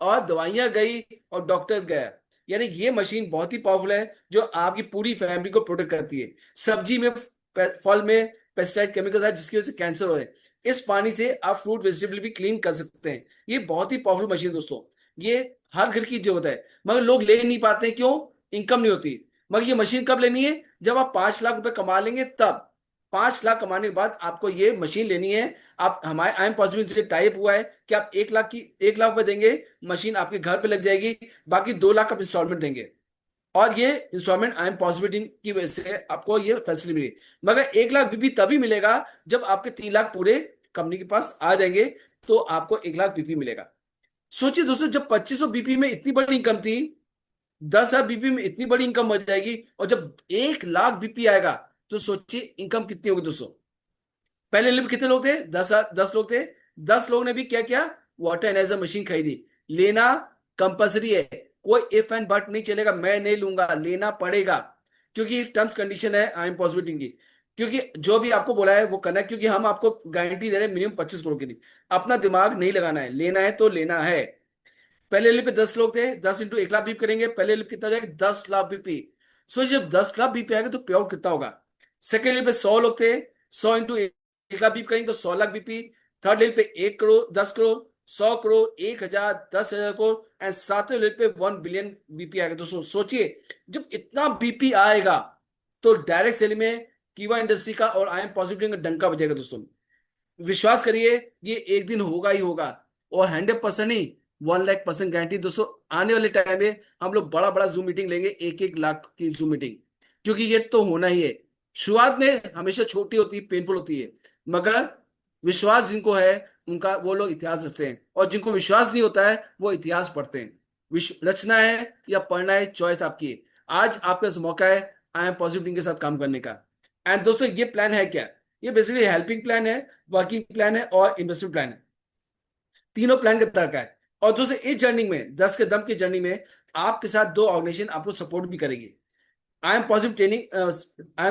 और दवाइयां गई और डॉक्टर गया। यानी ये मशीन बहुत ही पावरफुल है, जो आपकी पूरी फैमिली को प्रोटेक्ट करती है। सब्जी में, फल में पेस्टिसाइड केमिकल्स है, जिसकी वजह से कैंसर हो है। इस पानी से आप फ्रूट वेजिटेबल भी क्लीन कर सकते हैं। ये बहुत ही पावरफुल मशीन दोस्तों, ये हर घर की जरूरत है, मगर लोग ले नहीं पाते। क्यों? इनकम नहीं होती। मगर ये मशीन कब लेनी है? जब आप 5 लाख रुपए कमा लेंगे तब। 5 लाख कमाने के बाद आपको ये मशीन लेनी है। आप हमारे आई एम पॉसिबल से टाइप हुआ है कि आप 1 लाख रुपए देंगे, मशीन आपके घर पे लग जाएगी। बाकी 2 लाख आप इंस्टॉलमेंट देंगे, और ये इंस्टॉलमेंट आई एम पॉसिबिलिटी की वजह से आपको ये फैसिलिटी मिली। मगर 1 लाख बीपी तभी मिलेगा जब आपके 3 लाख पूरे कंपनी के पास आ जाएंगे, तो आपको 1 लाख बीपी मिलेगा। सोचिए दोस्तों, जब 2500 बीपी में इतनी बड़ी इनकम थी, 10 हजार बीपी में इतनी बड़ी इनकम हो जाएगी, और जब 1 लाख बीपी आएगा तो सोचिए इनकम कितनी होगी दोस्तों। पहले लेवल कितने लोग थे? 10 लोग थे। 10 लोग ने भी क्या किया? वाटर एनालाइजर मशीन खरीदी। लेना कंपलसरी है, कोई इफ एंड बट नहीं चलेगा, मैं नहीं लूंगा, लेना पड़ेगा। क्योंकि टर्म्स कंडीशन है आई एम पॉसिबिलिटी की। क्योंकि जो भी आपको बोला है वो करना है, क्योंकि हम आपको गारंटी दे रहे हैं मिनिमम 25 करोड़ के लिए। अपना दिमाग नहीं लगाना है, लेना है तो लेना है। पहले लिप पे 10 लोग थे, 10 इंटू 1 लाख बीप करेंगे, पहले लिप कितना हो जाएगा? 10 लाख बीपी। सो जब 10 लाख बीपी आएगा तो पे आउट कितना होगा? सेकेंड लिप पे 100 लोग थे, 100 इंटू 1 लाख बीप करेंगे तो 100 लाख बीपी। थर्ड लिप पे 1 करोड़, 10 करोड़, 100 करोड़, 1 हजार, 10 हजार करोड़, एंड सातवें लिप पे 1 बिलियन बीपी आएगा। दोस्तों सोचिए, जब इतना बीपी आएगा तो डायरेक्ट सेलिंग में कीवा इंडस्ट्री का और आई एम पॉजिटिव का डंका बजेगा दोस्तों। विश्वास करिए, ये एक दिन होगा ही होगा, और 100% नहीं, 1 लाख% गारंटी दोस्तों। आने वाले टाइम में हम लोग बड़ा बड़ा जूम मीटिंग लेंगे, 1-1 लाख की जूम मीटिंग, क्योंकि ये तो होना ही है। शुरुआत में हमेशा छोटी होती है, पेनफुल होती है, मगर विश्वास जिनको है उनका, वो लोग इतिहास रचते हैं, और जिनको विश्वास नहीं होता है वो इतिहास पढ़ते हैं। विश्व रचना है या पढ़ना है, चॉइस आपकी है। आज आपके पास मौका है आई एम पॉजिटिव के साथ काम करने का। एंड दोस्तों ये प्लान है क्या? ये बेसिकली हेल्पिंग प्लान है, वर्किंग प्लान है और इन्वेस्टमेंट प्लान है। तीनों प्लान के तरह का है। और दोस्तों इस जर्नी में, 10 के दम की जर्नी में, आपके साथ 2 ऑर्गेनाइजेशन आपको सपोर्ट भी करेगी। I am positive training, I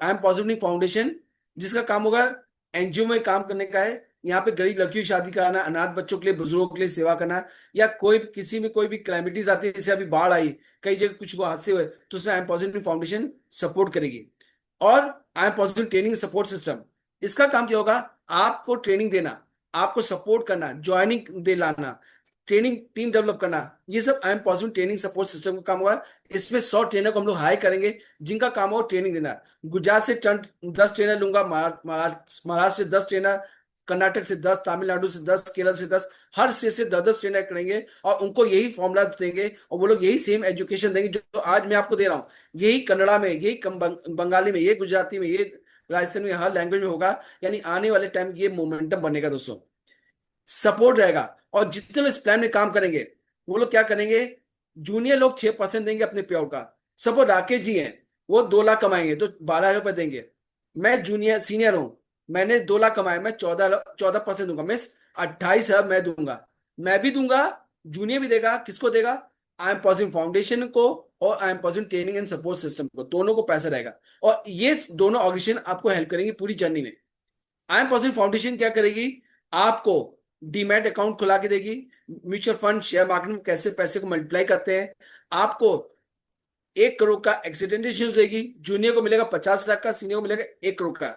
am positive foundation, जिसका काम होगा एनजीओ में काम करने का है। यहाँ पे गरीब लड़कियों की शादी कराना, अनाथ बच्चों के लिए, बुजुर्गों के लिए सेवा करना, या कोई किसी में कोई भी कैलेमिटीज आती है, जैसे अभी बाढ़ आई, कई जगह कुछ वो हादसे हुए, तो उसमें I am positive foundation support करेगी। और I am positive training support system, इसका काम क्या होगा? आपको ट्रेनिंग देना, आपको सपोर्ट करना, ज्वाइनिंग दे लाना, ट्रेनिंग टीम डेवलप करना, ये सब I am possible training support system का काम हुआ। इसमें 100 ट्रेनर को हम लोग हायर करेंगे जिनका काम हो ट्रेनिंग देना। गुजरात से 10 ट्रेनर लूंगा, महाराष्ट्र से 10 ट्रेनर, कर्नाटक से 10, तमिलनाडु से 10, केरल से 10, हर स्टेट से 10-10 ट्रेनर करेंगे और उनको यही फॉर्मूला देंगे और वो लोग यही सेम एजुकेशन देंगे जो आज मैं आपको दे रहा हूँ। यही कन्नड़ा में, यही बंगाली में, ये गुजराती में, ये राजस्थान में, हर लैंग्वेज में होगा। यानी आने वाले टाइम ये मोमेंटम बनेगा दोस्तों, सपोर्ट रहेगा। और जितने लोग इस प्लान में काम करेंगे वो लोग क्या करेंगे, जूनियर लोग 6% देंगे अपने पे आउट का। सपोज राकेश जी हैं, वो 2 लाख कमाएंगे तो 12,000 रुपए देंगे। मैं जूनियर सीनियर हूं, मैंने 2 लाख कमाए, मैं 14% दूंगा, मिस 28,000 मैं दूंगा। मैं भी दूंगा, जूनियर भी देगा, किसको देगा, आई एम पॉजिटिव फाउंडेशन को और I am positive training and support system को, दोनों को पैसा रहेगा। और ये दोनों ऑर्गेनाइजेशन आपको हेल्प करेंगे पूरी जर्नी में। आई एम पॉजिटिव फाउंडेशन क्या करेगी, आपको डीमैट अकाउंट खुला के देगी, म्यूचुअल फंड शेयर मार्केट में कैसे पैसे को मल्टीप्लाई करते हैं, आपको 1 करोड़ का एक्सीडेंट इंश्योरेंस देगी। जूनियर को मिलेगा 50 लाख का, सीनियर को मिलेगा 1 करोड़ का।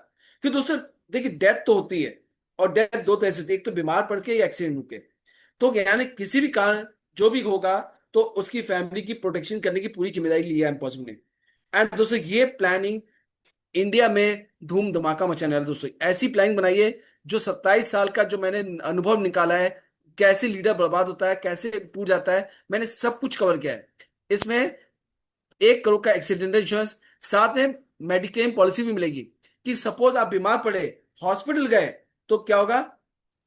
फिर दोस्तों देखिए, डेथ तो होती है और डेथ दो तरह से होती है, एक तो बीमार पड़ के या एक्सीडेंट होके। तो यानी किसी भी कारण जो भी होगा तो उसकी फैमिली की प्रोटेक्शन करने की पूरी जिम्मेदारी ली है इम्पॉसिबल ने। एंड दोस्तों ये प्लानिंग इंडिया में धूम धमाका मचाने वाला। दोस्तों ऐसी प्लानिंग बनाइए, जो 27 साल का जो मैंने अनुभव निकाला है, कैसे लीडर बर्बाद होता है, कैसे टूट जाता है, मैंने सब कुछ कवर किया है इसमें। 1 करोड़ का एक्सीडेंटल इंश्योरेंस, साथ में मेडिक्लेम पॉलिसी भी मिलेगी कि सपोज आप बीमार पड़े, हॉस्पिटल गए, तो क्या होगा,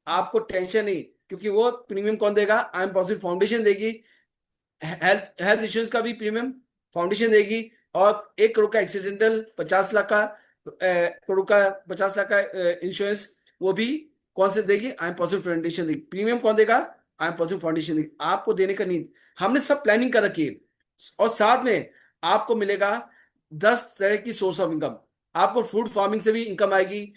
आपको टेंशन नहीं, क्योंकि वो प्रीमियम कौन देगा, आई एम पॉजिटिव फाउंडेशन देगी। हेल्थ हेल्थ इंश्योरेंस का भी प्रीमियम फाउंडेशन देगी। और 1 करोड़ का एक्सीडेंटल, 50 लाख का, करोड़ का 50 लाख का इंश्योरेंस, वो भी कौन से देगी, आई एम पॉजिटिव फाउंडेशन देगी। प्रीमियम कौन देगा, आई एम पॉजिटिव फाउंडेशन देगी। आपको देने का नहीं, हमने सब प्लानिंग कर रखी है। और साथ में आपको मिलेगा 10 तरह की सोर्स ऑफ इनकम। आपको फूड फार्मिंग से भी इनकम आएगी,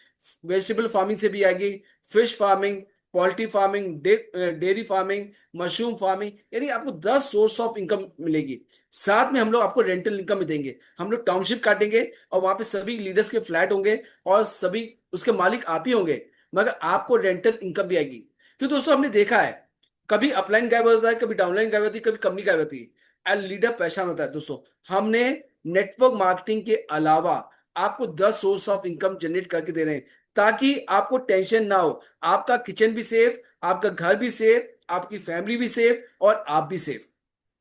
वेजिटेबल फार्मिंग से भी आएगी, fish farming, poultry farming, dairy farming, mushroom farming, यानी आपको 10 सोर्स ऑफ इनकम मिलेगी। साथ में हम लोग आपको रेंटल इनकम भी देंगे। हम लोग टाउनशिप काटेंगे और वहां पे सभी लीडर्स के फ्लैट होंगे और सभी उसके मालिक आप ही होंगे, मगर आपको रेंटल इनकम भी आएगी। क्योंकि दोस्तों हमने देखा है, कभी अपलाइन गायब होता है, कभी डाउनलाइन गायब होती है, कभी कंपनी गायब होती है, एंड लीडर परेशान होता है। दोस्तों हमने नेटवर्क मार्केटिंग के अलावा आपको 10 सोर्स ऑफ इनकम जनरेट करके दे रहे हैं, ताकि आपको टेंशन ना हो। आपका किचन भी सेफ, आपका घर भी सेफ, आपकी फैमिली भी सेफ और आप भी सेफ।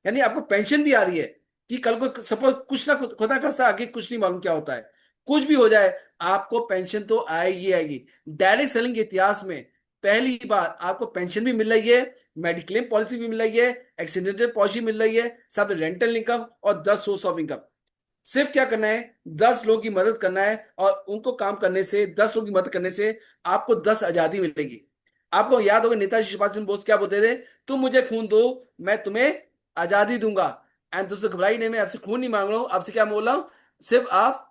यानी आपको पेंशन भी आ रही है कि कल को सपोज कुछ ना खुदा खास्ता आगे कुछ नहीं मालूम क्या होता है, कुछ भी हो जाए, आपको पेंशन तो आएगी आएगी। डायरेक्ट सेलिंग के इतिहास में पहली बार आपको पेंशन भी मिल रही है, मेडिक्लेम पॉलिसी भी मिल रही है, एक्सीडेंटल पॉलिसी मिल रही है, सब रेंटल इनकम और 10 सोर्स ऑफ इनकम। सिर्फ क्या करना है, 10 लोगों की मदद करना है और उनको काम करने से, 10 लोगों की मदद करने से आपको 10 आजादी मिलेगी। आपको याद होगा नेताजी सुभाष चंद्र बोस क्या बोलते थे, तुम मुझे खून दो, मैं तुम्हें आजादी दूंगा। एंड दोस्तों घबराई नहीं, मैं आपसे खून नहीं मांग रहा हूं, आपसे क्या बोल रहा हूं, सिर्फ आप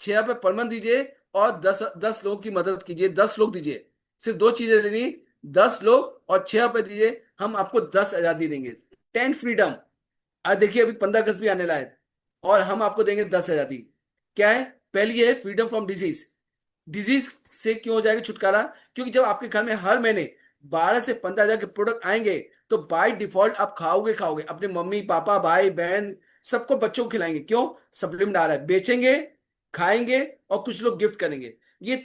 6 रुपए पर मंथ दीजिए और 10 लोगों की मदद कीजिए। 10 लोग दीजिए, सिर्फ दो चीजें देनी, 10 लोग और 6 रुपए दीजिए, हम आपको 10 आजादी देंगे, 10 फ्रीडम। आज देखिए अभी 15 अगस्त भी आने वाला है और हम आपको देंगे 10 आजादी। क्या है, पहली है फ्रीडम फ्रॉम डिजीज। डिजीज से क्यों हो जाएगा छुटकारा, क्योंकि जब आपके घर में हर महीने 12 से 15 हजार के प्रोडक्ट आएंगे तो बाय डिफॉल्ट आप खाओगे खाओगे, अपने मम्मी पापा भाई बहन सबको, बच्चों को खिलाएंगे। क्यों, सप्लीमेंट आ रहा है, बेचेंगे, खाएंगे और कुछ लोग गिफ्ट करेंगे। ये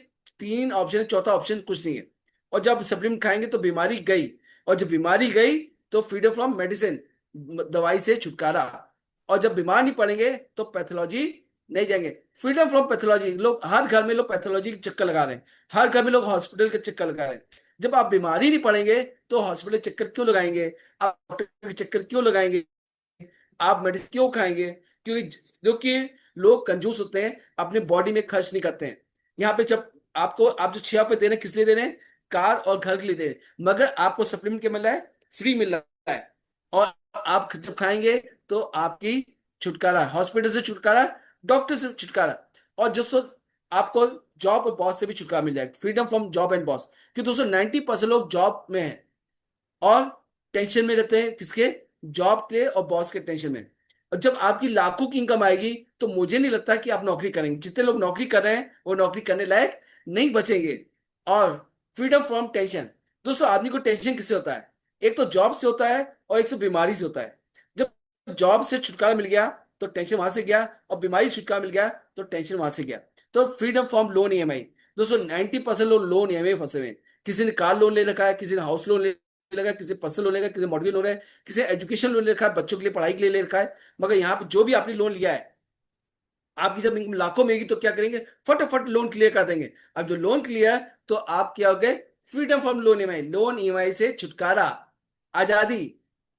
3 ऑप्शन है, चौथा ऑप्शन कुछ नहीं है। और जब सप्लीमेंट खाएंगे तो बीमारी गई, और जब बीमारी गई तो फ्रीडम फ्रॉम मेडिसिन, दवाई से छुटकारा। और जब बीमार नहीं पड़ेंगे तो पैथोलॉजी नहीं जाएंगे, फ्रीडम फ्रॉम पैथोलॉजी। लोग हर घर में लोग पैथोलॉजी के चक्कर लगा रहे हैं, हर घर में लोग हॉस्पिटल के चक्कर लगा रहे हैं। जब आप बीमारी नहीं पड़ेंगे तो हॉस्पिटल चक्कर क्यों लगाएंगे, आप डॉक्टर के चक्कर क्यों लगाएंगे, आप मेडिसिन क्यों खाएंगे, क्योंकि लोग कंजूस होते हैं, अपने बॉडी में खर्च नहीं करते हैं। यहाँ पे जब आपको, आप जो 6 रुपए दे रहे हैं किस लिए दे रहे हैं, कार और घर के लिए दे रहे हैं, मगर आपको सप्लीमेंट क्या मिल रहा है, फ्री मिल रहा है। और आप जब खाएंगे तो आपकी छुटकारा, हॉस्पिटल से छुटकारा, डॉक्टर से छुटकारा, और दोस्तों आपको जॉब और बॉस से भी छुटकारा मिल जाएगा, freedom from job and boss. क्योंकि दोस्तों 90% लोग जॉब में हैं और टेंशन में रहते हैं, किसके, जॉब के और बॉस के टेंशन में। और जब आपकी लाखों की इनकम आएगी तो मुझे नहीं लगता कि आप नौकरी करेंगे। जितने लोग नौकरी कर रहे हैं वो नौकरी करने लायक नहीं बचेंगे। और फ्रीडम फ्रॉम टेंशन, दोस्तों आदमी को टेंशन किससे होता है, एक तो जॉब से होता है और एक से बीमारी से होता है। जब जॉब से छुटकारा मिल गया तो टेंशन वहां से गया, और बीमारी से छुटकारा मिल गया तो टेंशन वहां से गया। तो फ्रीडम फ्रॉम लोन ईएमआई। दोस्तों 90% लोग लोन ईएमआई फंसे हुए हैं। किसी ने कार लोन ले रखा है, किसी ने हाउस लोन ले लगा, किसी पर्सनल लोन लेगा, किसी मॉर्गेज लोन है, किसी एजुकेशन लोन ले रखा है, बच्चों के लिए पढ़ाई के लिए ले रखा है। मगर यहाँ पे जो भी आपने लोन लिया है, आपकी जब इनकम लाखों में होगी तो क्या करेंगे, फटाफट लोन क्लियर कर देंगे। अब जो लोन क्लियर, तो आप क्या हो गए, freedom from loan EMI, loan EMI से छुटकारा, आजादी।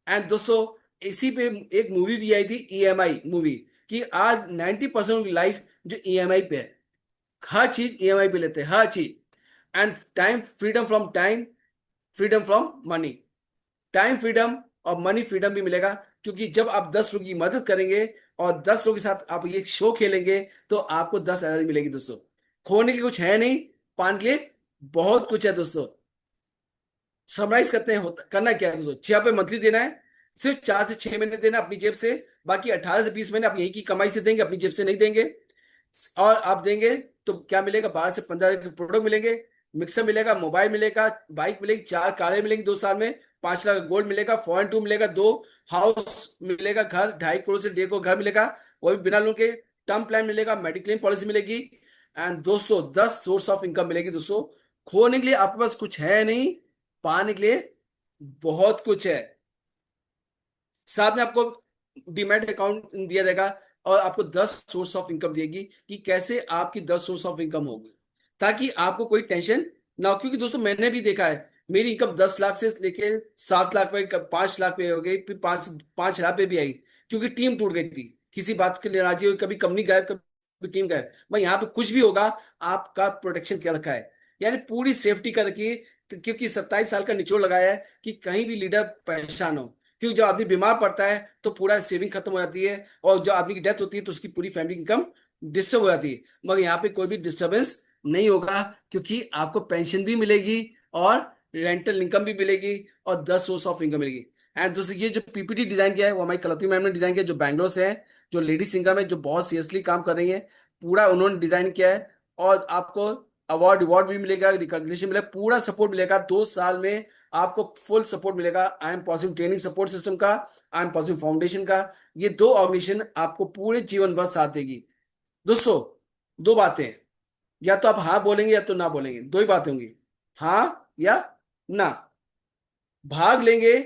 एंड दोस्तों इसी पे एक मूवी भी आई थी, ईएमआई मूवी, कि आज 90% ऑफ लाइफ जो ईएमआई पे है, हर चीज ईएमआई पे लेते हैं, हर चीज। And time freedom from time, freedom from money, time freedom और मनी फ्रीडम भी मिलेगा। क्योंकि जब आप 10 लोगों की मदद करेंगे और 10 लोगों के साथ आप ये शो खेलेंगे, तो आपको 10 आजादी मिलेगी दोस्तों। खोने के लिए कुछ है नहीं, पाने के लिए बहुत कुछ है दोस्तों। समराइज करते हैं, करना क्या है दोस्तों, 6 पे मंथली देना है, सिर्फ 4 से 6 महीने देना अपनी जेब से। बाकी 18 से 20 महीने आप यही की कमाई से देंगे, अपनी जेब से नहीं देंगे। और आप देंगे तो क्या मिलेगा, 12 से 15 के प्रोडक्ट मिलेंगे, मिक्सर मिलेगा, मोबाइल मिलेगा, बाइक मिलेगी, 4 कारें मिलेंगी 2 साल में, 5 लाख का गोल्ड मिलेगा, फॉरेन टूर मिलेगा, 2 हाउस मिलेगा, घर 2.5 करोड़ से 1.5 करोड़ घर मिलेगा, वो भी बिना लोन के, टर्म प्लान मिलेगा, मेडिक्लेम पॉलिसी मिलेगी। एंड दोस्तों 10 सोर्स ऑफ इनकम मिलेगी दोस्तों। खोने के लिए आपके पास कुछ है नहीं, पाने के लिए बहुत कुछ है। साथ में आपको डीमैट अकाउंट दिया जाएगा, और आपको 10 सोर्स ऑफ इनकम देगी कि कैसे आपकी 10 सोर्स ऑफ इनकम होगी, ताकि आपको कोई टेंशन ना हो। क्योंकि दोस्तों मैंने भी देखा है, मेरी इनकम 10 लाख से लेके 7 लाख पे, 5 लाख पे हो गई, फिर 5 लाख पे भी आई, क्योंकि टीम टूट गई थी, किसी बात के लिए राजी हुई, कभी कंपनी गायब, कभी टीम गायब। भाई यहाँ पे कुछ भी होगा, आपका प्रोटेक्शन क्या रखा है, यानी पूरी सेफ्टी कर रखी है। क्योंकि 27 साल का निचोड़ लगाया है कि कहीं भी लीडर परेशान हो। क्योंकि जब आदमी बीमार पड़ता है तो पूरा सेविंग खत्म हो जाती है, और जब आदमी की डेथ होती है तो उसकी पूरी फैमिली इनकम डिस्टर्ब हो जाती है। मगर यहाँ पे कोई भी डिस्टर्बेंस नहीं होगा, क्योंकि आपको पेंशन भी मिलेगी और रेंटल इनकम भी मिलेगी और 10 सोर्स ऑफ इनकम मिलेगी। एंड दोस्तों ये जो पीपीटी डिजाइन किया है, वो हमारी कलौती मैम ने डिजाइन किया है, जो बैंगलोर से है, जो लेडी सिंगर में जो बहुत सीरियसली काम कर रही है, पूरा उन्होंने डिजाइन किया है। और आपको अवार्ड रिवॉर्ड भी मिलेगा, रिकॉग्निशन मिलेगा, पूरा सपोर्ट मिलेगा 2 साल में। आपको फुल सपोर्ट मिलेगा I am positive training support system का, आई एम पॉजिटिव फाउंडेशन का। ये 2 ऑर्गेनाइजेशन आपको पूरे जीवन भर साथ देगी दोस्तों। 2 बातें, या तो आप हाँ बोलेंगे या तो ना बोलेंगे, 2 ही बातें होंगी, हाँ या ना। भाग लेंगे,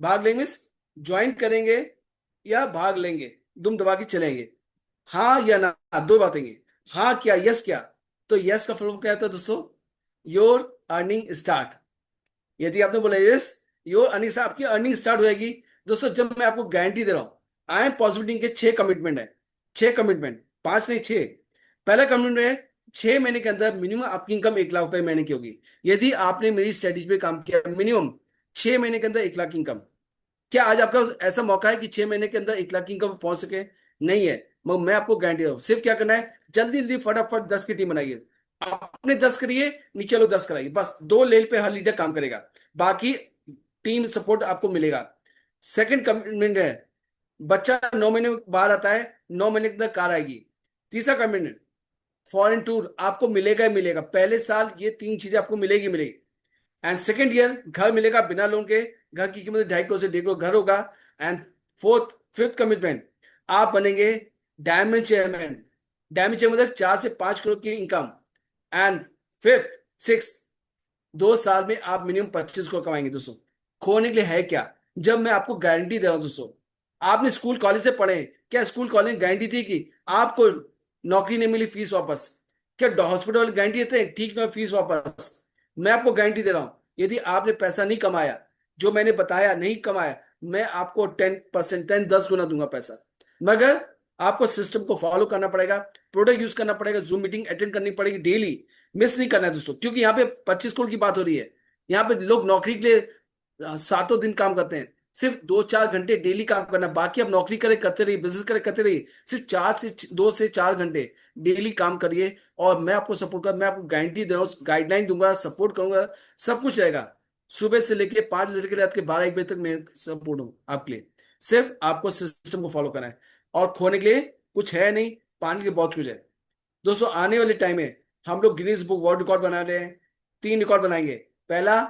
भाग लेंगे मीन्स ज्वाइन करेंगे, या भाग लेंगे, दुम दबा के चलेंगे, हाँ या ना, 2 बातें होंगी। हाँ क्या, यस क्या, तो यस का फुल फॉर्म क्या होता है दोस्तों, योर अर्निंग स्टार्ट। यदि आपने बोला यस, योर अर्निंग, आपकी अर्निंग स्टार्ट हो जाएगी। दोस्तों जब मैं आपको गारंटी दे रहा हूं, आई एम पॉजिटिव के 6 कमिटमेंट है, 6 कमिटमेंट, 5 नहीं 6। पहला कमिटमेंट है, 6 महीने के अंदर मिनिमम आपकी इनकम 1 लाख रुपए महीने की होगी। यदि आपने मेरी स्ट्रेटेजी पे काम किया, मिनिमम 6 महीने के अंदर 1 लाख की इनकम। क्या आज आपका ऐसा मौका है कि 6 महीने के अंदर 1 लाख की इनकम पहुंच सके? नहीं है। मगर मैं आपको गारंटी दूं, सिर्फ क्या करना है, जल्दी जल्दी फटाफट 10 की टीम बनाइए। आपने 10 करिए, नीचे लोग 10 कराइए, बस 2 लेन पे हर लीडर काम करेगा, बाकी टीम सपोर्ट आपको मिलेगा। सेकंड कमिटमेंट है, बच्चा 9 महीने बाहर आता है, 9 महीने के अंदर कार आएगी। तीसरा कमिटमेंट, फॉरेन टूर आपको मिलेगा ही मिलेगा, पहले साल ये 3 चीजें आपको मिलेगी मिलेगी। एंड सेकेंड ईयर घर मिलेगा बिना लोन के, घर की कीमत 2.5 करोड़ से 1.5 करोड़ घर होगा। एंड फिफ्थ कमिटमेंट, आप बनेंगे डायमंड चेयरमैन। डायमंड चेयरमैन मतलब 4 से 5 करोड़ की इनकम। एंड फिफ्थ सिक्स, 2 साल में आप मिनिमम 25 करोड़ कमाएंगे दोस्तों। खोने के लिए है क्या, जब मैं आपको गारंटी दे रहा हूं दोस्तों। आपने स्कूल कॉलेज से पढ़े, क्या स्कूल कॉलेज गारंटी थी कि आपको नौकरी नहीं मिली फीस वापस? क्या हॉस्पिटल वाले गारंटी देते हैं ठीक ना फीस वापस? मैं आपको गारंटी दे रहा हूं, यदि आपने पैसा नहीं कमाया, जो मैंने बताया नहीं कमाया, मैं आपको 10%, 10 गुना दूंगा पैसा। मगर आपको सिस्टम को फॉलो करना पड़ेगा, प्रोडक्ट यूज करना पड़ेगा, जूम मीटिंग अटेंड करनी पड़ेगी डेली, मिस नहीं करना है दोस्तों। क्योंकि यहाँ पे 25 करोड़ की बात हो रही है, यहाँ पे लोग नौकरी के लिए सातों दिन काम करते हैं, सिर्फ 2-4 घंटे डेली काम करना, बाकी आप नौकरी करे करते रहिए, बिजनेस करे करते रहिए, सिर्फ 2 से 4 घंटे डेली काम करिए। और मैं आपको सपोर्ट कर, मैं आपको गारंटी दे रहा हूँ, गाइडलाइन दूंगा, सपोर्ट करूंगा, सब कुछ रहेगा। सुबह से लेके 5 बजे से लेकर रात के 12-1 बजे तक मैं सपोर्ट हूँ आपके लिए। सिर्फ आपको सिस्टम को फॉलो करना है, और खोने के लिए कुछ है नहीं, पाने के लिए बहुत कुछ है दोस्तों। आने वाले टाइम में हम लोग गिनीज बुक वर्ल्ड रिकॉर्ड बना रहे हैं, 3 रिकॉर्ड बनाएंगे। पहला,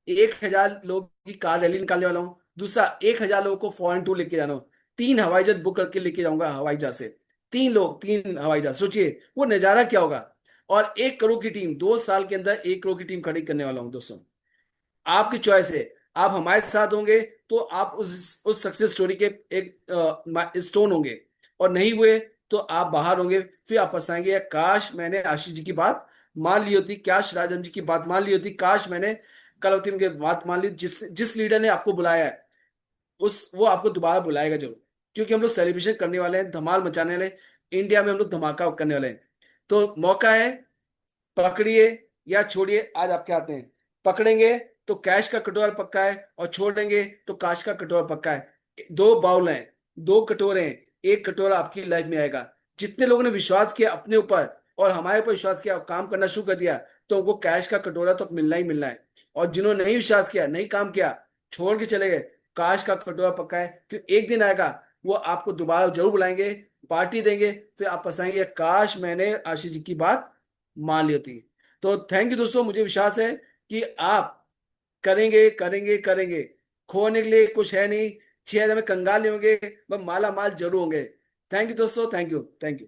1000 लोगों की कार रैली निकालने वाला हूँ। दूसरा, 1000 लोगों को फॉरेन टूर लेके जाना हूँ। 3 हवाई जहाज बुक करके लेके जाऊंगा, हवाई जहाज से। 3 लोग, 3 हवाई जहाज, सोचिए वो नजारा क्या होगा। और 1 करोड़ की टीम, 2 साल के अंदर 1 करोड़ की टीम खड़ी करने वाला हूँ दोस्तों। आपकी चॉइस है। आप हमारे साथ होंगे तो आप उस सक्सेस स्टोरी के एक स्टोन होंगे, और नहीं हुए तो आप बाहर होंगे। फिर आप पछताएंगे, "यार, काश मैंने आशीष जी की बात मान ली होती, काश राजम जी की बात मान ली होती, काश मैंने कलावती की बात मान ली।" जिस जिस लीडर ने आपको बुलाया है, उस वो आपको दोबारा बुलाएगा जरूर। क्योंकि हम लोग सेलिब्रेशन करने वाले हैं, धमाल मचाने वाले हैं। इंडिया में हम लोग धमाका करने वाले हैं। तो मौका है, पकड़िए या छोड़िए, आज आपके हाथ में है। पकड़ेंगे तो कैश का कटोरा पक्का है, और छोड़ेंगे तो काश का कटोरा पक्का है। 2 बाउल हैं, 2 कटोरे हैं, एक कटोरा आपकी लाइफ में आएगा। जितने लोगों ने विश्वास किया अपने ऊपर और हमारे ऊपर विश्वास किया और काम करना शुरू कर दिया, तो उनको कैश का कटोरा तो मिलना ही मिलना है। और जिन्होंने नहीं विश्वास किया, नहीं काम किया, छोड़ के चले गए, काश का कटोरा पक्का है, क्योंकि एक दिन आएगा वो आपको दोबारा जरूर बुलाएंगे, पार्टी देंगे। फिर आप पछताएंगे, काश मैंने आशीष जी की बात मान ली होती। तो थैंक यू दोस्तों, मुझे विश्वास है कि आप करेंगे करेंगे करेंगे। खोने के लिए कुछ है नहीं, 6 हजार में कंगाल नहीं होंगे, वह माला माल जरूर होंगे। थैंक यू दोस्तों, थैंक यू, थैंक यू।